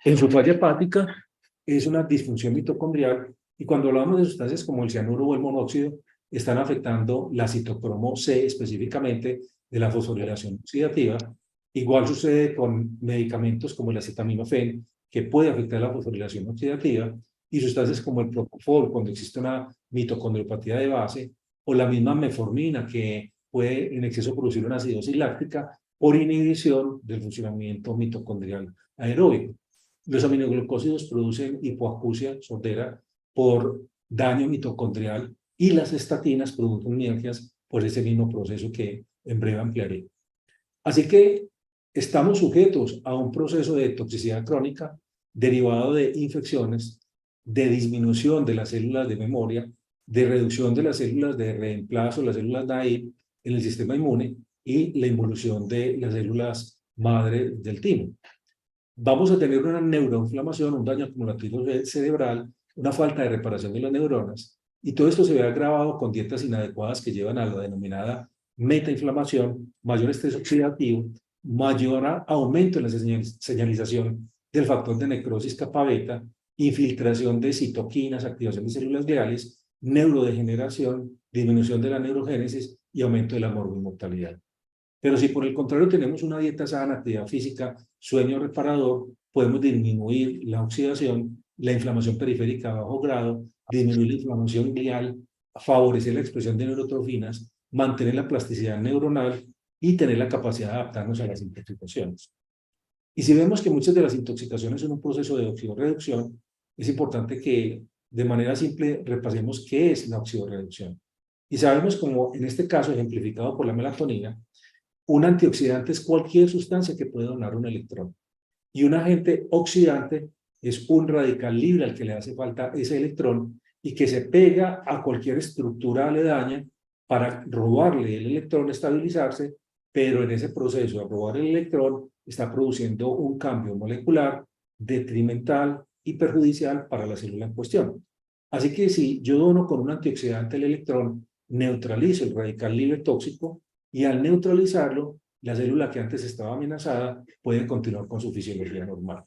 en su falla hepática, es una disfunción mitocondrial Y cuando hablamos de sustancias como el cianuro o el monóxido, están afectando la citocromo C específicamente de la fosforilación oxidativa. Igual sucede con medicamentos como el acetaminofén, que puede afectar la fosforilación oxidativa, y sustancias como el propofol, cuando existe una mitocondriopatía de base, o la misma metformina, que puede en exceso producir una acidosis láctica por inhibición del funcionamiento mitocondrial aeróbico. Los aminoglucósidos producen hipoacusia sordera por daño mitocondrial y las estatinas producen mialgias por ese mismo proceso que en breve ampliaré. Así que estamos sujetos a un proceso de toxicidad crónica derivado de infecciones, de disminución de las células de memoria, de reducción de las células de reemplazo, las células naive en el sistema inmune y la involución de las células madre del timo. Vamos a tener una neuroinflamación, un daño acumulativo cerebral, una falta de reparación de las neuronas, y todo esto se ve agravado con dietas inadecuadas que llevan a la denominada metainflamación, mayor estrés oxidativo, mayor aumento en la señalización del factor de necrosis kappa beta, infiltración de citoquinas, activación de células gliales, neurodegeneración, disminución de la neurogénesis y aumento de la morbimortalidad. Pero si por el contrario tenemos una dieta sana, actividad física, sueño reparador, podemos disminuir la oxidación, la inflamación periférica a bajo grado, disminuir la inflamación glial, favorecer la expresión de neurotrofinas, mantener la plasticidad neuronal y tener la capacidad de adaptarnos a las intoxicaciones. Y si vemos que muchas de las intoxicaciones son un proceso de oxidorreducción, es importante que de manera simple repasemos qué es la oxidorreducción. Y sabemos, como en este caso ejemplificado por la melatonina, un antioxidante es cualquier sustancia que puede donar un electrón. Y un agente oxidante es un radical libre al que le hace falta ese electrón y que se pega a cualquier estructura aledaña para robarle el electrón, estabilizarse, pero en ese proceso de robar el electrón está produciendo un cambio molecular detrimental y perjudicial para la célula en cuestión. Así que si yo dono con un antioxidante el electrón, neutralizo el radical libre tóxico, y al neutralizarlo, la célula que antes estaba amenazada puede continuar con su fisiología normal.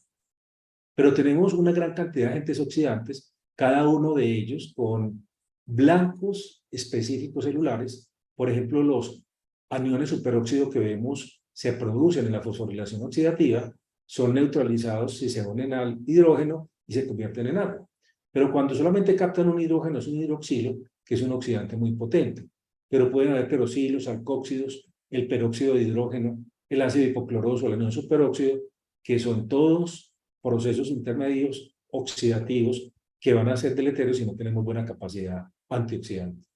Pero tenemos una gran cantidad de agentes oxidantes, cada uno de ellos con blancos específicos celulares. Por ejemplo, los aniones superóxido que vemos se producen en la fosforilación oxidativa, son neutralizados si se unen al hidrógeno y se convierten en agua. Pero cuando solamente captan un hidrógeno, es un hidroxilo, que es un oxidante muy potente. Pero pueden haber peroxilos, alcóxidos, el peróxido de hidrógeno, el ácido hipocloroso, el anión superóxido, que son todos procesos intermedios oxidativos que van a ser deleterios si no tenemos buena capacidad antioxidante.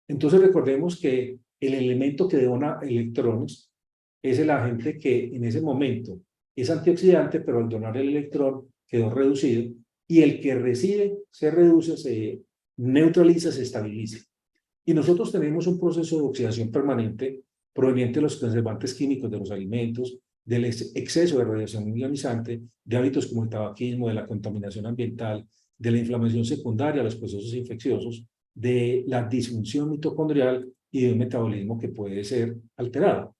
Entonces recordemos que el elemento que dona electrones es el agente que en ese momento es antioxidante, pero al donar el electrón quedó reducido, y el que recibe se reduce, se neutraliza, se estabiliza. Y nosotros tenemos un proceso de oxidación permanente proveniente de los conservantes químicos de los alimentos, del exceso de radiación ionizante, de hábitos como el tabaquismo, de la contaminación ambiental, de la inflamación secundaria, los procesos infecciosos, de la disfunción mitocondrial y de un metabolismo que puede ser alterado.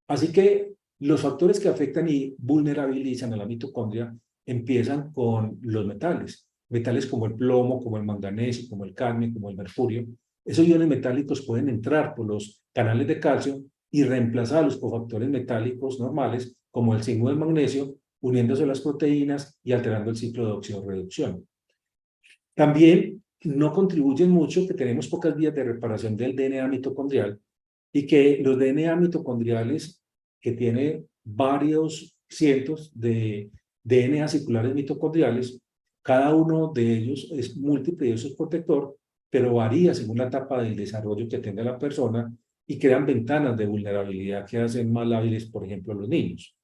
Así que los factores que afectan y vulnerabilizan a la mitocondria empiezan con los metales. Metales como el plomo, como el manganeso, como el cadmio, como el mercurio. Esos iones metálicos pueden entrar por los canales de calcio y reemplazar los cofactores metálicos normales, como el zinc o el magnesio, uniéndose a las proteínas y alterando el ciclo de oxidorreducción. También no contribuyen mucho que tenemos pocas vías de reparación del DNA mitocondrial y que los DNA mitocondriales, que tiene varios cientos de DNA circulares mitocondriales, cada uno de ellos es múltiple y eso es protector, pero varía según la etapa del desarrollo que tenga la persona y crean ventanas de vulnerabilidad que hacen más lábiles, por ejemplo, a los niños.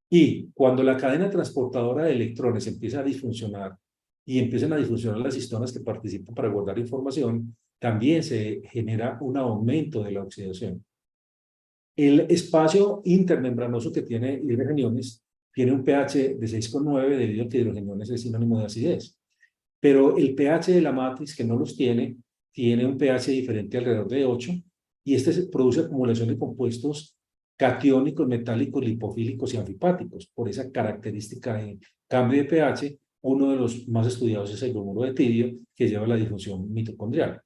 Y cuando la cadena transportadora de electrones empieza a disfuncionar y empiezan a disfuncionar las histonas que participan para guardar información, también se genera un aumento de la oxidación. El espacio intermembranoso que tiene hidrogeniones tiene un pH de 6,9 debido a que hidrogeniones es sinónimo de acidez. Pero el pH de la matriz, que no los tiene un pH diferente alrededor de 8, y este produce acumulación de compuestos catiónicos, metálicos, lipofílicos y anfipáticos, por esa característica de cambio de pH uno de los más estudiados es el bromuro de tirio, que lleva a la disfunción mitocondrial.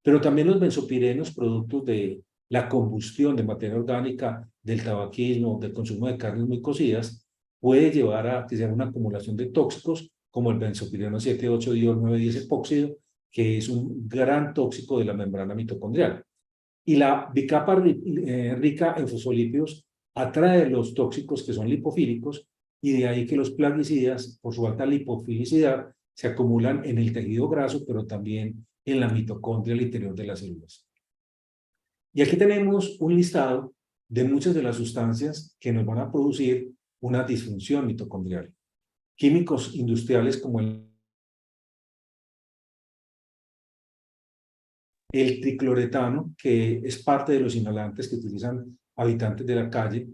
Pero también los benzopirenos, productos de la combustión de materia orgánica, del tabaquismo, del consumo de carnes muy cocidas, puede llevar a que sea una acumulación de tóxicos, como el benzopireno 7,8-diol-9,10 epóxido, que es un gran tóxico de la membrana mitocondrial. Y la bicapa rica en fosfolípidos atrae los tóxicos que son lipofílicos, y de ahí que los plaguicidas, por su alta lipofilicidad, se acumulan en el tejido graso, pero también en la mitocondria al interior de las células. Y aquí tenemos un listado de muchas de las sustancias que nos van a producir una disfunción mitocondrial. Químicos industriales como el tricloretano, que es parte de los inhalantes que utilizan habitantes de la calle,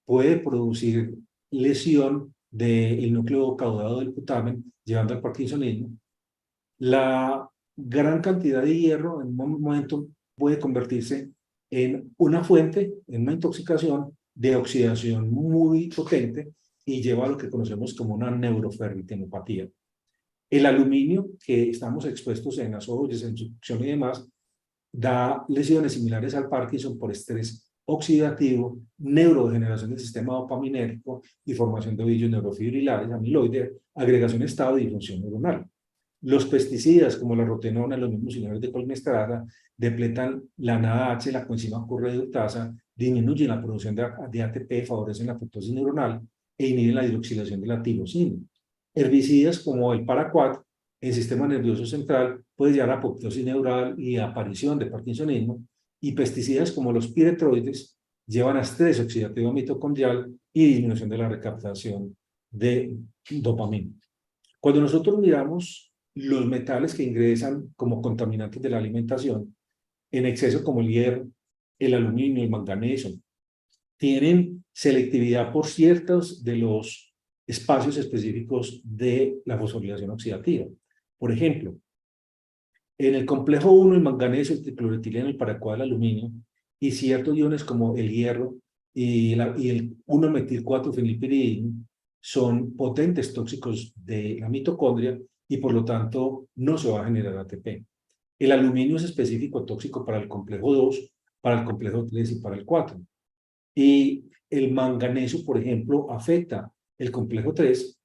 puede producir lesión del núcleo caudado del putamen, llevando al parkinsonismo. La gran cantidad de hierro en un momento puede convertirse en una fuente, en una intoxicación de oxidación muy potente y lleva a lo que conocemos como una neuroferritinopatía. El aluminio, que estamos expuestos en azóloges, en succión y demás, da lesiones similares al Parkinson por estrés oxidativo, neurodegeneración del sistema dopaminérgico y formación de ovillos neurofibrilares, amiloide, agregación de estado y disfunción neuronal. Los pesticidas como la rotenona, los mismos inhibidores de colinesterasa, depletan la NADH, la coenzima Q-reductasa, disminuyen la producción de ATP, favorecen la apoptosis neuronal e inhiben la hidroxilación de la tirosina. Herbicidas como el paraquat, el sistema nervioso central, puede llevar a apoptosis neural y aparición de parkinsonismo, y pesticidas como los piretroides llevan a estrés oxidativo mitocondrial y disminución de la recaptación de dopamina. Cuando nosotros miramos los metales que ingresan como contaminantes de la alimentación en exceso, como el hierro, el aluminio, el manganeso, tienen selectividad por ciertos de los espacios específicos de la fosforilación oxidativa. Por ejemplo, en el complejo 1, el manganeso, el tricloretileno, el paraquat, el aluminio, y ciertos iones como el hierro y el 1-metil-4-fenilpiridino son potentes tóxicos de la mitocondria y por lo tanto no se va a generar ATP. El aluminio es específico tóxico para el complejo 2, para el complejo 3 y para el 4. Y el manganeso, por ejemplo, afecta el complejo 3.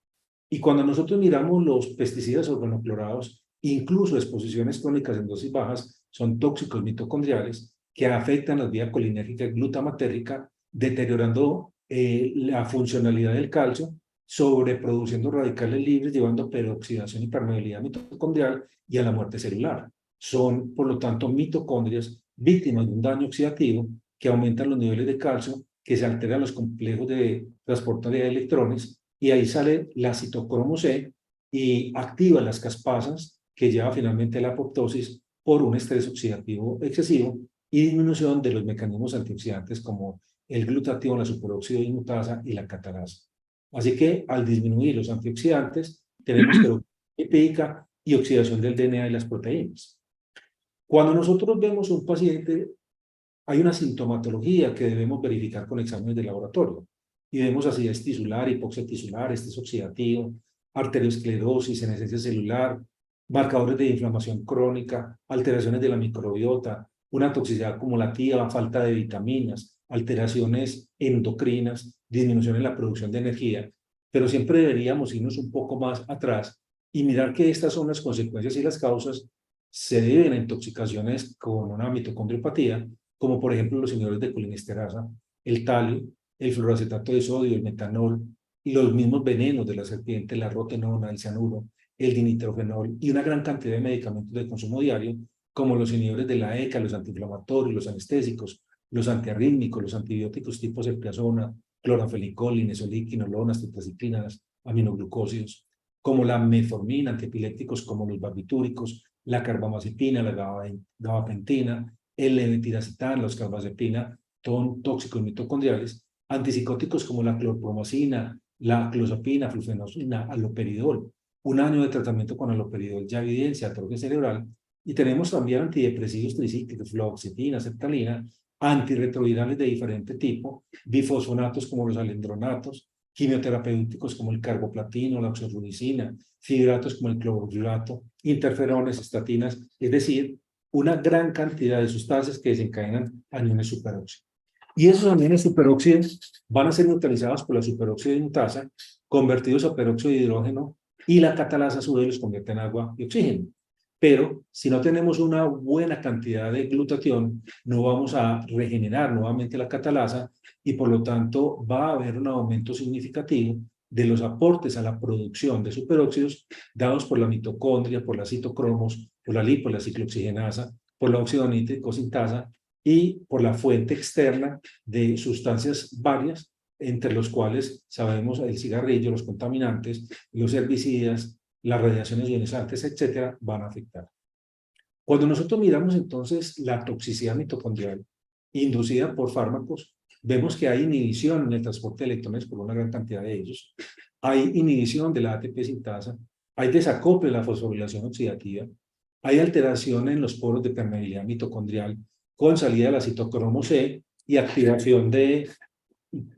Y cuando nosotros miramos los pesticidas organoclorados, incluso exposiciones crónicas en dosis bajas, son tóxicos mitocondriales que afectan la vía colinérgica y glutamatérgica, deteriorando la funcionalidad del calcio, sobreproduciendo radicales libres, llevando a peroxidación y permeabilidad mitocondrial y a la muerte celular. Son, por lo tanto, mitocondrias víctimas de un daño oxidativo que aumentan los niveles de calcio, que se alteran los complejos de transporte de electrones, y ahí sale la citocromo C y activa las caspasas que lleva finalmente a la apoptosis por un estrés oxidativo excesivo y disminución de los mecanismos antioxidantes como el glutatión, la superóxido dismutasa y la catarasa. Así que al disminuir los antioxidantes tenemos que lipídica y oxidación del DNA y las proteínas. Cuando nosotros vemos un paciente, hay una sintomatología que debemos verificar con exámenes de laboratorio. Y vemos acidez tisular, hipoxia tisular, estrés oxidativo, arteriosclerosis, senescencia celular, marcadores de inflamación crónica, alteraciones de la microbiota, una toxicidad acumulativa, falta de vitaminas, alteraciones endocrinas, disminución en la producción de energía. Pero siempre deberíamos irnos un poco más atrás y mirar que estas son las consecuencias y las causas se deben a intoxicaciones con una mitocondriopatía, como por ejemplo los inhibidores de colinesterasa, el talio, el fluoroacetato de sodio, el metanol, y los mismos venenos de la serpiente, la rotenona, el cianuro, el dinitrofenol y una gran cantidad de medicamentos de consumo diario, como los inhibidores de la ECA, los antiinflamatorios, los anestésicos, los antiarrítmicos, los antibióticos tipo ceftriaxona, cloranfenicol, linezolid, quinolonas, tetraciclinas, aminoglucósidos, como la metformina, antiepilépticos como los barbitúricos, la carbamazepina, la gabapentina, el levetiracetam, los carbazepina, son tóxicos mitocondriales, antipsicóticos como la clorpromacina, la clozapina, flufenazina, aloperidol. Un año de tratamiento con aloperidol ya evidencia atrofia cerebral. Y tenemos también antidepresivos tricíclicos, fluoxetina, sertralina, antirretrovirales de diferente tipo, bifosfonatos como los alendronatos, quimioterapéuticos como el carboplatino, la oxorubicina, fibratos como el clorhidrato, interferones, estatinas, es decir, una gran cantidad de sustancias que desencadenan aniones superóxidos. Y esos aniones superóxidos van a ser neutralizados por la superóxido dismutasa, convertidos a peróxido de hidrógeno, y la catalasa a su vez los convierte en agua y oxígeno. Pero si no tenemos una buena cantidad de glutatión, no vamos a regenerar nuevamente la catalasa y por lo tanto va a haber un aumento significativo de los aportes a la producción de superóxidos dados por la mitocondria, por las citocromos, por la lipo, la ciclooxigenasa, por la óxido nítrico sintasa y por la fuente externa de sustancias varias, entre los cuales sabemos el cigarrillo, los contaminantes, los herbicidas, las radiaciones ionizantes, etcétera, van a afectar. Cuando nosotros miramos entonces la toxicidad mitocondrial inducida por fármacos, vemos que hay inhibición en el transporte de electrones por una gran cantidad de ellos, hay inhibición de la ATP sintasa, hay desacople de la fosforilación oxidativa, hay alteración en los poros de permeabilidad mitocondrial con salida de la citocromo C y activación de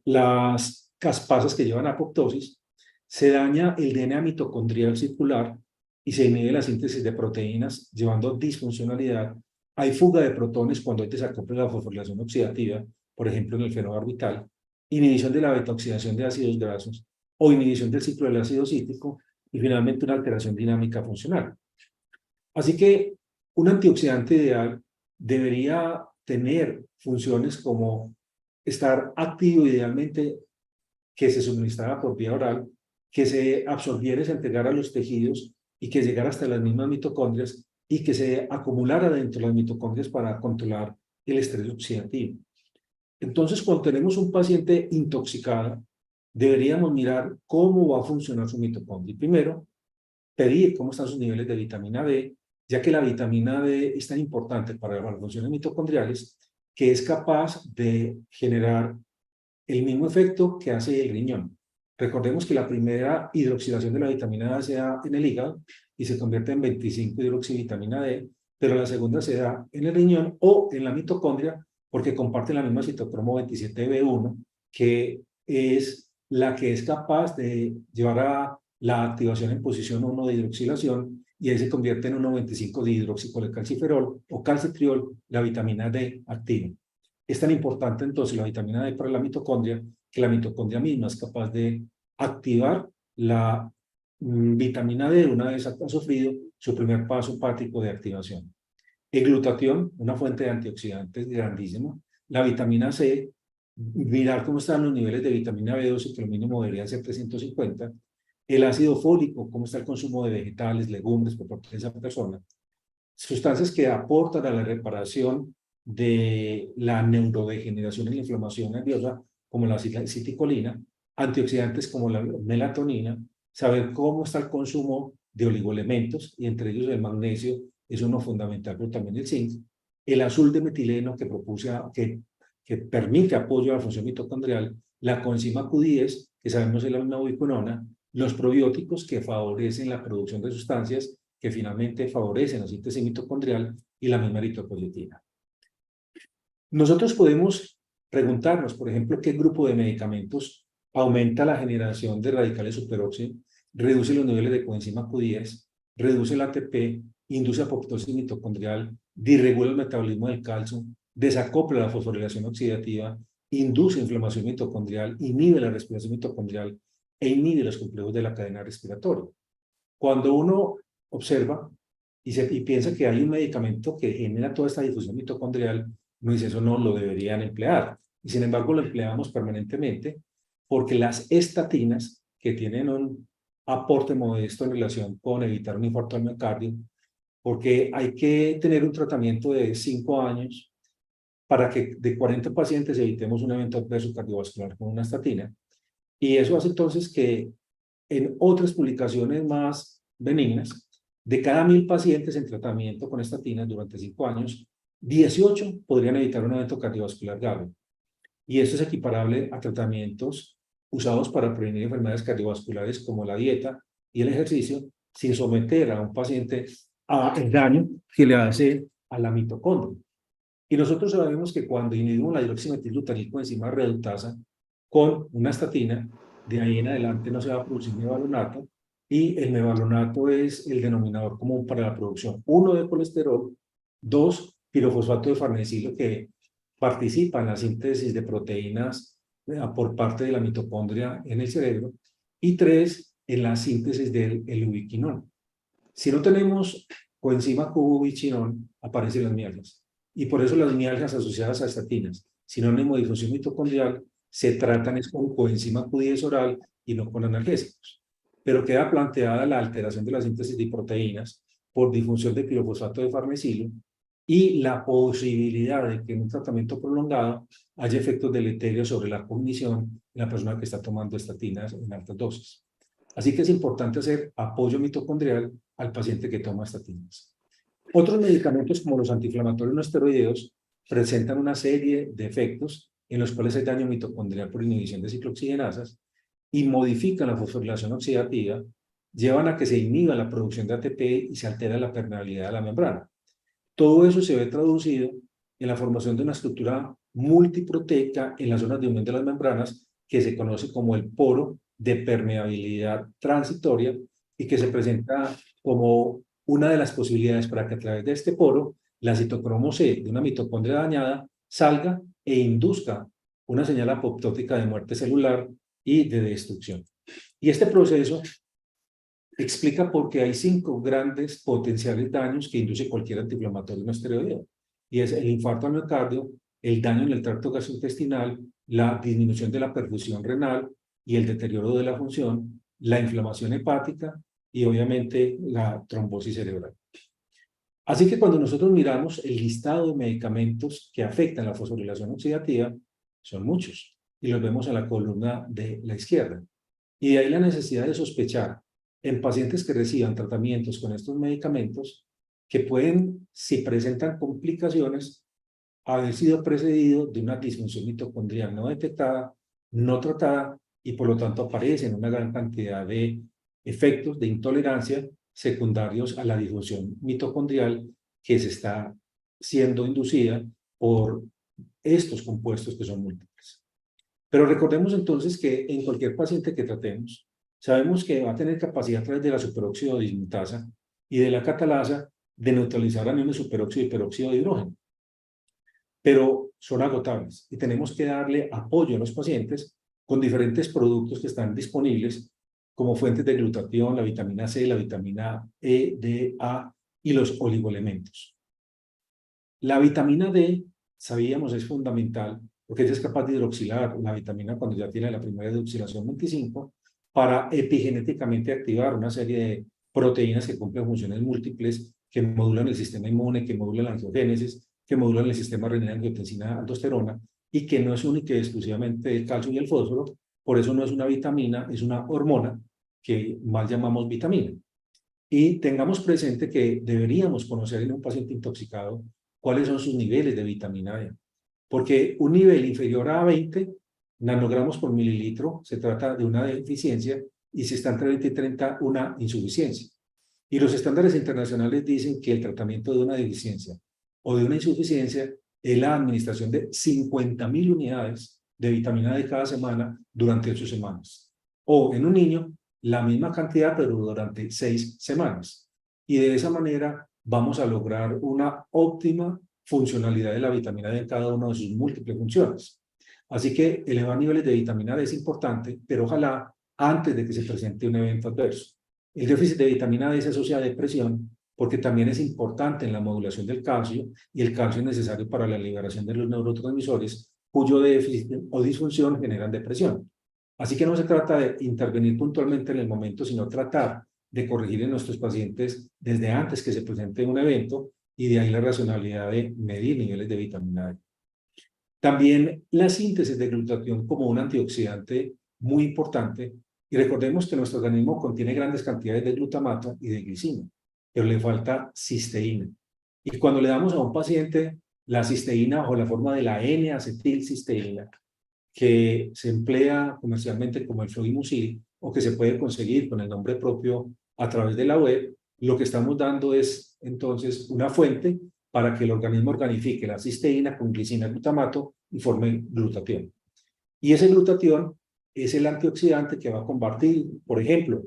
las caspasas que llevan a apoptosis, se daña el DNA mitocondrial circular y se inhibe la síntesis de proteínas, llevando disfuncionalidad. Hay fuga de protones cuando hay desacople de la fosforilación oxidativa, por ejemplo en el fenobarbital, inhibición de la beta-oxidación de ácidos grasos o inhibición del ciclo del ácido cítrico y finalmente una alteración dinámica funcional. Así que un antioxidante ideal debería tener funciones como estar activo idealmente, que se suministrara por vía oral, que se absorbiera y se entregara a los tejidos y que llegara hasta las mismas mitocondrias y que se acumulara dentro de las mitocondrias para controlar el estrés oxidativo. Entonces, cuando tenemos un paciente intoxicado, deberíamos mirar cómo va a funcionar su mitocondria. Primero, pedir cómo están sus niveles de vitamina D, ya que la vitamina D es tan importante para las funciones mitocondriales que es capaz de generar el mismo efecto que hace el riñón. Recordemos que la primera hidroxilación de la vitamina D se da en el hígado y se convierte en 25-hidroxivitamina D, pero la segunda se da en el riñón o en la mitocondria porque comparte la misma citocromo 27B1, que es la que es capaz de llevar a la activación en posición 1 de hidroxilación y ahí se convierte en 1,25 de hidroxicolecalciferol o calcitriol, la vitamina D activa. Es tan importante entonces la vitamina D para la mitocondria que la mitocondria misma es capaz de activar la vitamina D una vez ha sufrido su primer paso hepático de activación. El glutatión, una fuente de antioxidantes grandísima. La vitamina C, mirar cómo están los niveles de vitamina B12, que lo mínimo debería ser 350. El ácido fólico, cómo está el consumo de vegetales, legumbres por parte de esa persona. Sustancias que aportan a la reparación de la neurodegeneración y la inflamación nerviosa, como la acetylcolina, antioxidantes como la melatonina, saber cómo está el consumo de oligoelementos, y entre ellos el magnesio es uno fundamental, pero también el zinc, el azul de metileno que permite apoyo a la función mitocondrial, la coenzima Q10, que sabemos es la misma ubiquinona, los probióticos que favorecen la producción de sustancias que finalmente favorecen la síntesis mitocondrial y la misma eritropoyetina. Nosotros podemos preguntarnos, por ejemplo, qué grupo de medicamentos aumenta la generación de radicales superóxido, reduce los niveles de coenzima Q10, reduce el ATP, induce apoptosis mitocondrial, disregula el metabolismo del calcio, desacopla la fosforilación oxidativa, induce inflamación mitocondrial, inhibe la respiración mitocondrial e inhibe los complejos de la cadena respiratoria. Cuando uno observa y piensa que hay un medicamento que genera toda esta difusión mitocondrial, uno dice, eso no lo deberían emplear. Y sin embargo lo empleamos permanentemente porque las estatinas, que tienen un aporte modesto en relación con evitar un infarto al miocardio, porque hay que tener un tratamiento de 5 años para que de 40 pacientes evitemos un evento adverso cardiovascular con una estatina. Y eso hace entonces que en otras publicaciones más benignas, de cada 1.000 pacientes en tratamiento con estatinas durante 5 años, 18 podrían evitar un evento cardiovascular grave. Y esto es equiparable a tratamientos usados para prevenir enfermedades cardiovasculares como la dieta y el ejercicio, sin someter a un paciente al daño que le hace a la mitocondria. Y nosotros sabemos que cuando inhibimos la hidroximetilglutaricoenzima reductasa con una estatina, de ahí en adelante no se va a producir mevalonato, y el mevalonato es el denominador común para la producción, 1 de colesterol, 2 pirofosfato de farnesilo, que participa en la síntesis de proteínas por parte de la mitocondria en el cerebro, y 3 en la síntesis del ubiquinón. Si no tenemos coenzima Q-ubiquinón, aparecen las mialgias. Y por eso las mialgias asociadas a estatinas, sinónimo de disfunción mitocondrial, se tratan es con coenzima Q10 oral y no con analgésicos. Pero queda planteada la alteración de la síntesis de proteínas por disfunción de pirofosfato de farnesilo y la posibilidad de que en un tratamiento prolongado haya efectos deleterios sobre la cognición en la persona que está tomando estatinas en altas dosis. Así que es importante hacer apoyo mitocondrial al paciente que toma estatinas. Otros medicamentos como los antiinflamatorios no esteroideos presentan una serie de efectos en los cuales hay daño mitocondrial por inhibición de ciclooxigenasas y modifican la fosforilación oxidativa, llevan a que se inhiba la producción de ATP y se altera la permeabilidad de la membrana. Todo eso se ve traducido en la formación de una estructura multiproteica en las zonas de unión de las membranas que se conoce como el poro de permeabilidad transitoria y que se presenta como una de las posibilidades para que a través de este poro la citocromo C de una mitocondria dañada salga e induzca una señal apoptótica de muerte celular y de destrucción. Y este proceso explica por qué hay 5 grandes potenciales daños que induce cualquier antiinflamatorio no esteroideo. Y es el infarto al miocardio, el daño en el tracto gastrointestinal, la disminución de la perfusión renal y el deterioro de la función, la inflamación hepática y obviamente la trombosis cerebral. Así que cuando nosotros miramos el listado de medicamentos que afectan la fosforilación oxidativa, son muchos, y los vemos en la columna de la izquierda. Y de ahí la necesidad de sospechar en pacientes que reciban tratamientos con estos medicamentos que pueden, si presentan complicaciones, haber sido precedido de una disfunción mitocondrial no detectada, no tratada, y por lo tanto aparecen una gran cantidad de efectos de intolerancia secundarios a la disfunción mitocondrial que se está siendo inducida por estos compuestos que son múltiples. Pero recordemos entonces que en cualquier paciente que tratemos, sabemos que va a tener capacidad a través de la superóxido dismutasa y de la catalasa de neutralizar aniones superóxido y peróxido de hidrógeno. Pero son agotables y tenemos que darle apoyo a los pacientes con diferentes productos que están disponibles como fuentes de glutatión, la vitamina C, la vitamina E, D, A y los oligoelementos. La vitamina D, sabíamos, es fundamental porque ella es capaz de hidroxilar la vitamina cuando ya tiene la primera hidroxilación 25 para epigenéticamente activar una serie de proteínas que cumplen funciones múltiples, que modulan el sistema inmune, que modulan la angiogénesis, que modulan el sistema renina, angiotensina, aldosterona, y que no es única y exclusivamente el calcio y el fósforo. Por eso no es una vitamina, es una hormona que mal llamamos vitamina. Y tengamos presente que deberíamos conocer en un paciente intoxicado cuáles son sus niveles de vitamina D. Porque un nivel inferior a 20 nanogramos por mililitro se trata de una deficiencia, y si está entre 20 y 30, una insuficiencia. Y los estándares internacionales dicen que el tratamiento de una deficiencia o de una insuficiencia es la administración de 50.000 unidades de vitamina D cada semana durante 8 semanas. O en un niño, la misma cantidad, pero durante 6 semanas. Y de esa manera vamos a lograr una óptima funcionalidad de la vitamina D en cada una de sus múltiples funciones. Así que elevar niveles de vitamina D es importante, pero ojalá antes de que se presente un evento adverso. El déficit de vitamina D se asocia a depresión porque también es importante en la modulación del calcio, y el calcio es necesario para la liberación de los neurotransmisores cuyo déficit o disfunción generan depresión. Así que no se trata de intervenir puntualmente en el momento, sino tratar de corregir en nuestros pacientes desde antes que se presente un evento, y de ahí la racionalidad de medir niveles de vitamina D. También la síntesis de glutatión como un antioxidante muy importante, y recordemos que nuestro organismo contiene grandes cantidades de glutamato y de glicina, pero le falta cisteína. Y cuando le damos a un paciente la cisteína bajo la forma de la N-acetilcisteína, que se emplea comercialmente como el fluimucil, o que se puede conseguir con el nombre propio a través de la web, lo que estamos dando es entonces una fuente para que el organismo organifique la cisteína con glicina glutamato y forme glutatión. Y ese glutatión es el antioxidante que va a combatir, por ejemplo,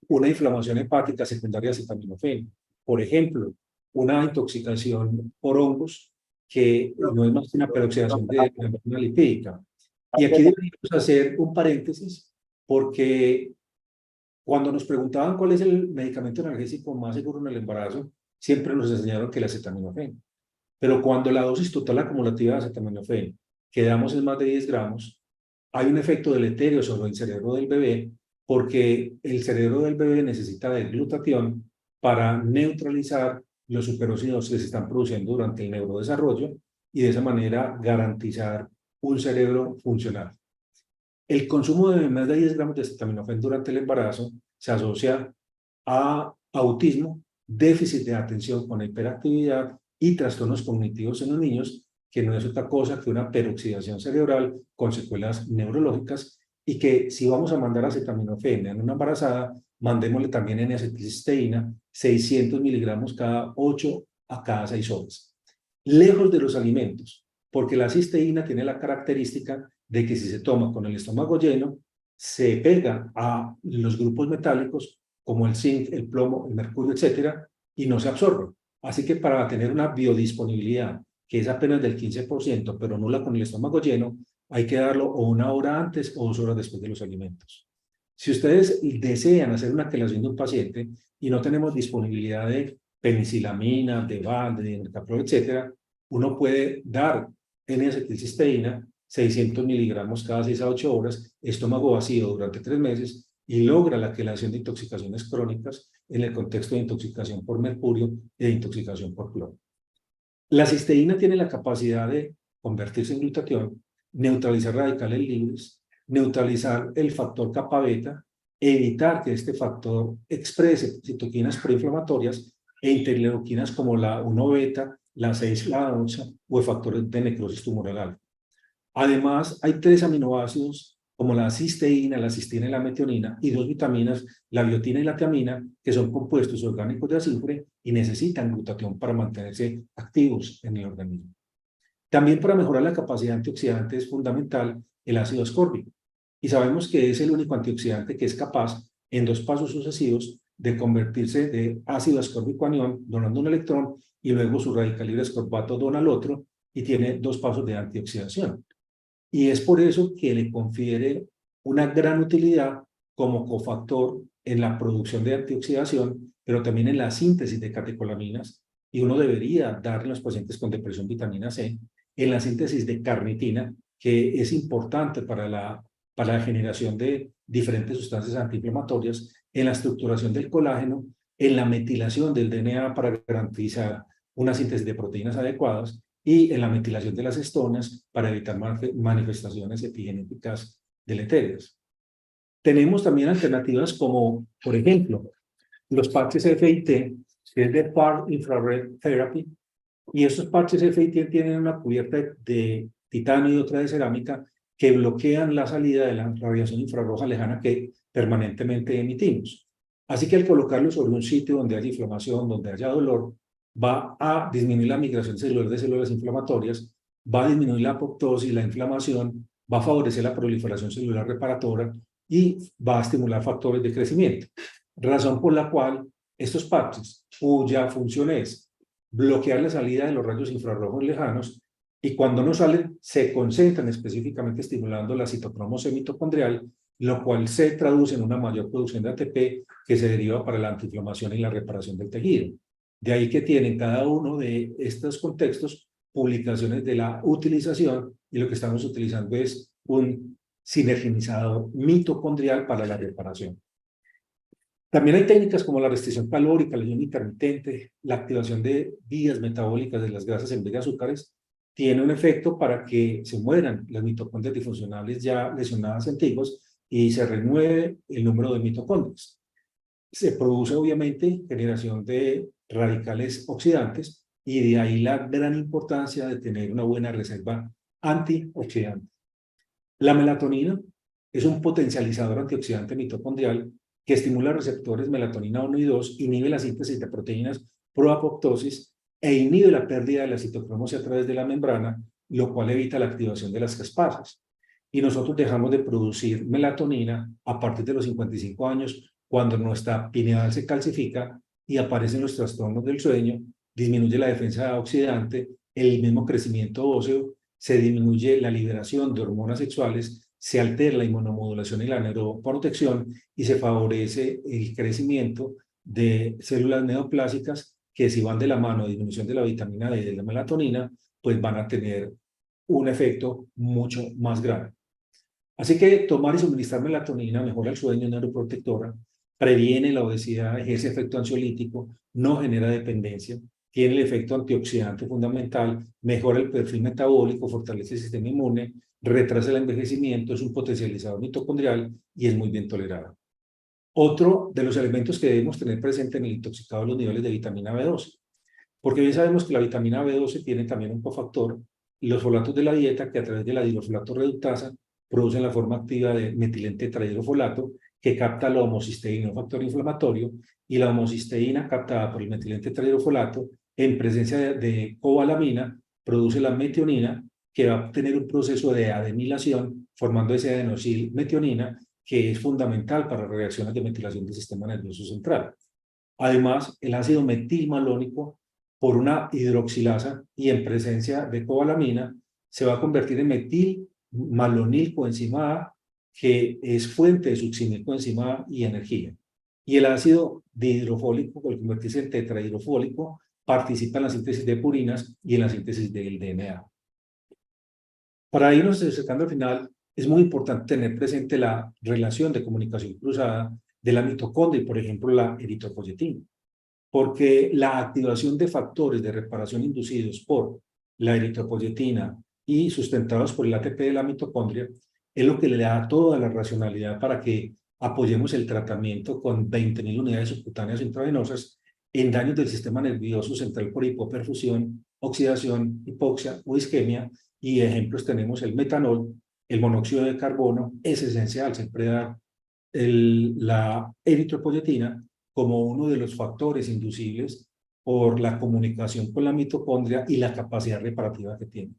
una inflamación hepática secundaria a acetaminofén, por ejemplo, una intoxicación por hongos que no es más que una peroxidación de membrana lipídica. Y aquí deberíamos hacer un paréntesis porque cuando nos preguntaban cuál es el medicamento analgésico más seguro en el embarazo, siempre nos enseñaron que el acetaminofén. Pero cuando la dosis total acumulativa de acetaminofén que damos es más de 10 gramos, hay un efecto deleterio sobre el cerebro del bebé porque el cerebro del bebé necesita de glutatión para neutralizar los superóxidos que se están produciendo durante el neurodesarrollo y de esa manera garantizar un cerebro funcional. El consumo de más de 10 gramos de acetaminofén durante el embarazo se asocia a autismo, déficit de atención con hiperactividad y trastornos cognitivos en los niños, que no es otra cosa que una peroxidación cerebral con secuelas neurológicas y que si vamos a mandar acetaminofén en una embarazada, mandémosle también N-acetilcisteína, 600 miligramos cada 8 a cada 6 horas. Lejos de los alimentos, porque la cisteína tiene la característica de que si se toma con el estómago lleno, se pega a los grupos metálicos como el zinc, el plomo, el mercurio, etcétera, y no se absorbe. Así que para tener una biodisponibilidad que es apenas del 15%, pero nula con el estómago lleno, hay que darlo o 1 hora antes o 2 horas después de los alimentos. Si ustedes desean hacer una quelación de un paciente y no tenemos disponibilidad de penicilamina, de Val, de Dimercaprol, etcétera, uno puede dar N-acetilcisteína 600 miligramos cada 6 a 8 horas, estómago vacío durante 3 meses y logra la quelación de intoxicaciones crónicas en el contexto de intoxicación por mercurio y de intoxicación por plomo. La cisteína tiene la capacidad de convertirse en glutatión, neutralizar radicales libres, neutralizar el factor kappa beta, evitar que este factor exprese citoquinas proinflamatorias e interleuquinas como la 1 beta, la 6, la 11 o factores de necrosis tumoral. Además, hay 3 aminoácidos como la cisteína, la cistina y la metionina, y 2 vitaminas, la biotina y la tiamina, que son compuestos orgánicos de azufre y necesitan glutatión para mantenerse activos en el organismo. También para mejorar la capacidad antioxidante es fundamental el ácido ascórbico, y sabemos que es el único antioxidante que es capaz, en 2 pasos sucesivos, de convertirse de ácido ascórbico a anión, donando un electrón, y luego su radical libre ascorbato dona al otro, y tiene 2 pasos de antioxidación. Y es por eso que le confiere una gran utilidad como cofactor en la producción de antioxidación, pero también en la síntesis de catecolaminas, y uno debería darle a los pacientes con depresión vitamina C, en la síntesis de carnitina, que es importante para la generación de diferentes sustancias antiinflamatorias, en la estructuración del colágeno, en la metilación del DNA para garantizar una síntesis de proteínas adecuadas, y en la metilación de las estonas para evitar manifestaciones epigenéticas deleterias. Tenemos también alternativas como, por ejemplo, los parches FIT, que es de Far Infrared Therapy, y estos parches FIT tienen una cubierta de titanio y otra de cerámica que bloquean la salida de la radiación infrarroja lejana que permanentemente emitimos. Así que al colocarlos sobre un sitio donde haya inflamación, donde haya dolor, va a disminuir la migración celular de células inflamatorias, va a disminuir la apoptosis, la inflamación, va a favorecer la proliferación celular reparadora y va a estimular factores de crecimiento. Razón por la cual estos parches, cuya función es bloquear la salida de los rayos infrarrojos lejanos, y cuando no salen, se concentran específicamente estimulando la citocromo-C mitocondrial, lo cual se traduce en una mayor producción de ATP que se deriva para la antiinflamación y la reparación del tejido. De ahí que tienen cada uno de estos contextos publicaciones de la utilización, y lo que estamos utilizando es un sinerginizador mitocondrial para la reparación. También hay técnicas como la restricción calórica, la ayuno intermitente, la activación de vías metabólicas de las grasas en vez de azúcares, tiene un efecto para que se mueran las mitocondrias disfuncionales ya lesionadas antiguas y se renueve el número de mitocondrias. Se produce obviamente generación de radicales oxidantes y de ahí la gran importancia de tener una buena reserva antioxidante. La melatonina es un potencializador antioxidante mitocondrial que estimula receptores melatonina 1 y 2, inhibe la síntesis de proteínas pro apoptosis e inhibe la pérdida de la citocromo-C a través de la membrana, lo cual evita la activación de las caspasas. y nosotros dejamos de producir melatonina a partir de los 55 años, cuando nuestra pineal se calcifica y aparecen los trastornos del sueño, disminuye la defensa oxidante, el mismo crecimiento óseo, se disminuye la liberación de hormonas sexuales, se altera la inmunomodulación y la neuroprotección y se favorece el crecimiento de células neoplásicas que, si van de la mano de disminución de la vitamina D y de la melatonina, pues van a tener un efecto mucho más grave. Así que tomar y suministrar melatonina mejora el sueño, es neuroprotectora, previene la obesidad, ejerce efecto ansiolítico, no genera dependencia, tiene el efecto antioxidante fundamental, mejora el perfil metabólico, fortalece el sistema inmune, retrasa el envejecimiento, es un potencializador mitocondrial y es muy bien tolerado. Otro de los elementos que debemos tener presente en el intoxicado son los niveles de vitamina B12, porque bien sabemos que la vitamina B12 tiene también un cofactor, los folatos de la dieta, que a través de la dihidrofolato reductasa producen la forma activa de metilente-tetrahidrofolato, que capta la homocisteína, un factor inflamatorio, y la homocisteína captada por el metilente-tetrahidrofolato en presencia de cobalamina produce la metionina, que va a tener un proceso de adenilación formando ese adenosilmetionina, que es fundamental para reacciones de metilación del sistema nervioso central. Además, el ácido metilmalónico, por una hidroxilasa y en presencia de cobalamina, se va a convertir en metilmalonilcoenzima A, que es fuente de succinilcoenzima A y energía. Y el ácido dihidrofólico, al convertirse en tetrahidrofólico, participa en la síntesis de purinas y en la síntesis del DNA. Para irnos acercando al final, es muy importante tener presente la relación de comunicación cruzada de la mitocondria y, por ejemplo, la eritropoyetina, porque la activación de factores de reparación inducidos por la eritropoyetina y sustentados por el ATP de la mitocondria es lo que le da toda la racionalidad para que apoyemos el tratamiento con 20.000 unidades subcutáneas intravenosas en daños del sistema nervioso central por hipoperfusión, oxidación, hipoxia o isquemia. Y ejemplos tenemos el metanol, el monóxido de carbono, es esencial siempre dar la eritropoyetina como uno de los factores inducibles por la comunicación con la mitocondria y la capacidad reparativa que tiene.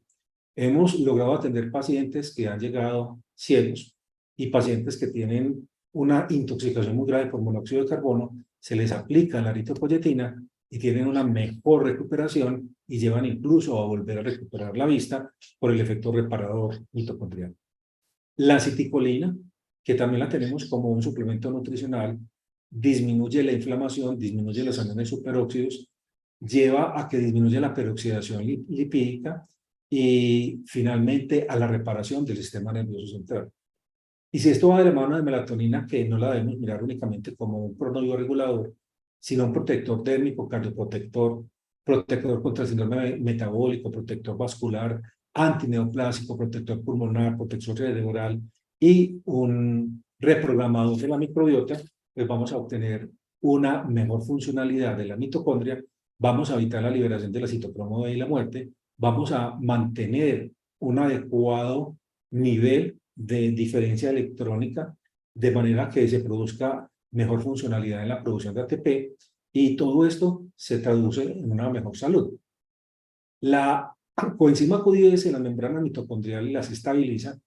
Hemos logrado atender pacientes que han llegado ciegos y pacientes que tienen una intoxicación muy grave por monóxido de carbono, se les aplica la eritropoyetina y tienen una mejor recuperación y llevan incluso a volver a recuperar la vista por el efecto reparador mitocondrial. La aceticolina, que también la tenemos como un suplemento nutricional, disminuye la inflamación, disminuye los aniones superóxidos, lleva a que disminuya la peroxidación lipídica y finalmente a la reparación del sistema nervioso central. Y si esto va de la mano de melatonina, que no la debemos mirar únicamente como un cronobiorregulador, sino un protector térmico, cardioprotector, protector contra el síndrome metabólico, protector vascular, antineoplásico, protector pulmonar, protector cerebral y un reprogramador de la microbiota, pues vamos a obtener una mejor funcionalidad de la mitocondria, vamos a evitar la liberación de la citocromo D y la muerte, vamos a mantener un adecuado nivel de diferencia electrónica, de manera que se produzca mejor funcionalidad en la producción de ATP, y todo esto se traduce en una mejor salud. La coenzima Q10 en las membranas mitocondriales las estabiliza,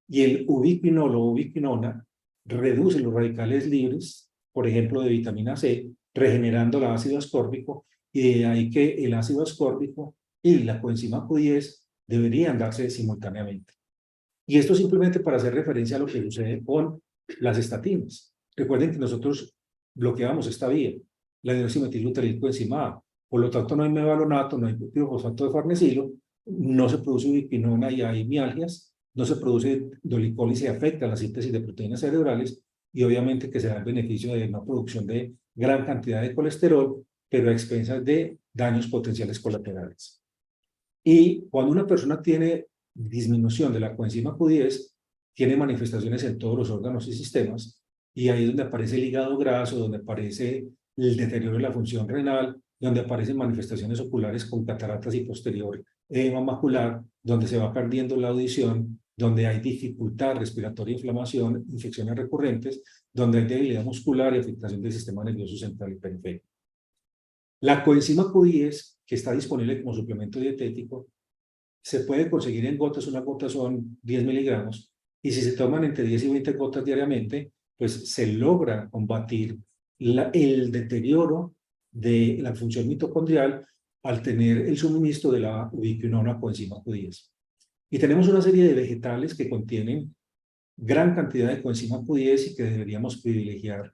y el ubiquinol o ubiquinona reduce los radicales libres, por ejemplo, de vitamina C, regenerando el ácido ascórbico, y de ahí que el ácido ascórbico y la coenzima Q10 deberían darse simultáneamente. Y esto simplemente para hacer referencia a lo que sucede con las estatinas. Recuerden que nosotros bloqueamos esta vía, la hidroximetilglutaricoenzima A. Por lo tanto, no hay mevalonato, no hay pirofosfato de farnesilo, no se produce ubiquinona y hay mialgias, no se produce dolicólisis y afecta la síntesis de proteínas cerebrales, y obviamente que se da el beneficio de una producción de gran cantidad de colesterol, pero a expensas de daños potenciales colaterales. Y cuando una persona tiene disminución de la coenzima Q10, tiene manifestaciones en todos los órganos y sistemas, y ahí es donde aparece el hígado graso, donde aparece el deterioro de la función renal, donde aparecen manifestaciones oculares con cataratas y posterior edema macular, donde se va perdiendo la audición, donde hay dificultad respiratoria, inflamación, infecciones recurrentes, donde hay debilidad muscular y afectación del sistema nervioso central y periférico. La coenzima Q10, que está disponible como suplemento dietético, se puede conseguir en gotas. Una gota son 10 miligramos, y si se toman entre 10 y 20 gotas diariamente, pues se logra combatir el deterioro de la función mitocondrial al tener el suministro de la ubiquinona coenzima Q10. Y tenemos una serie de vegetales que contienen gran cantidad de coenzima Q10 y que deberíamos privilegiar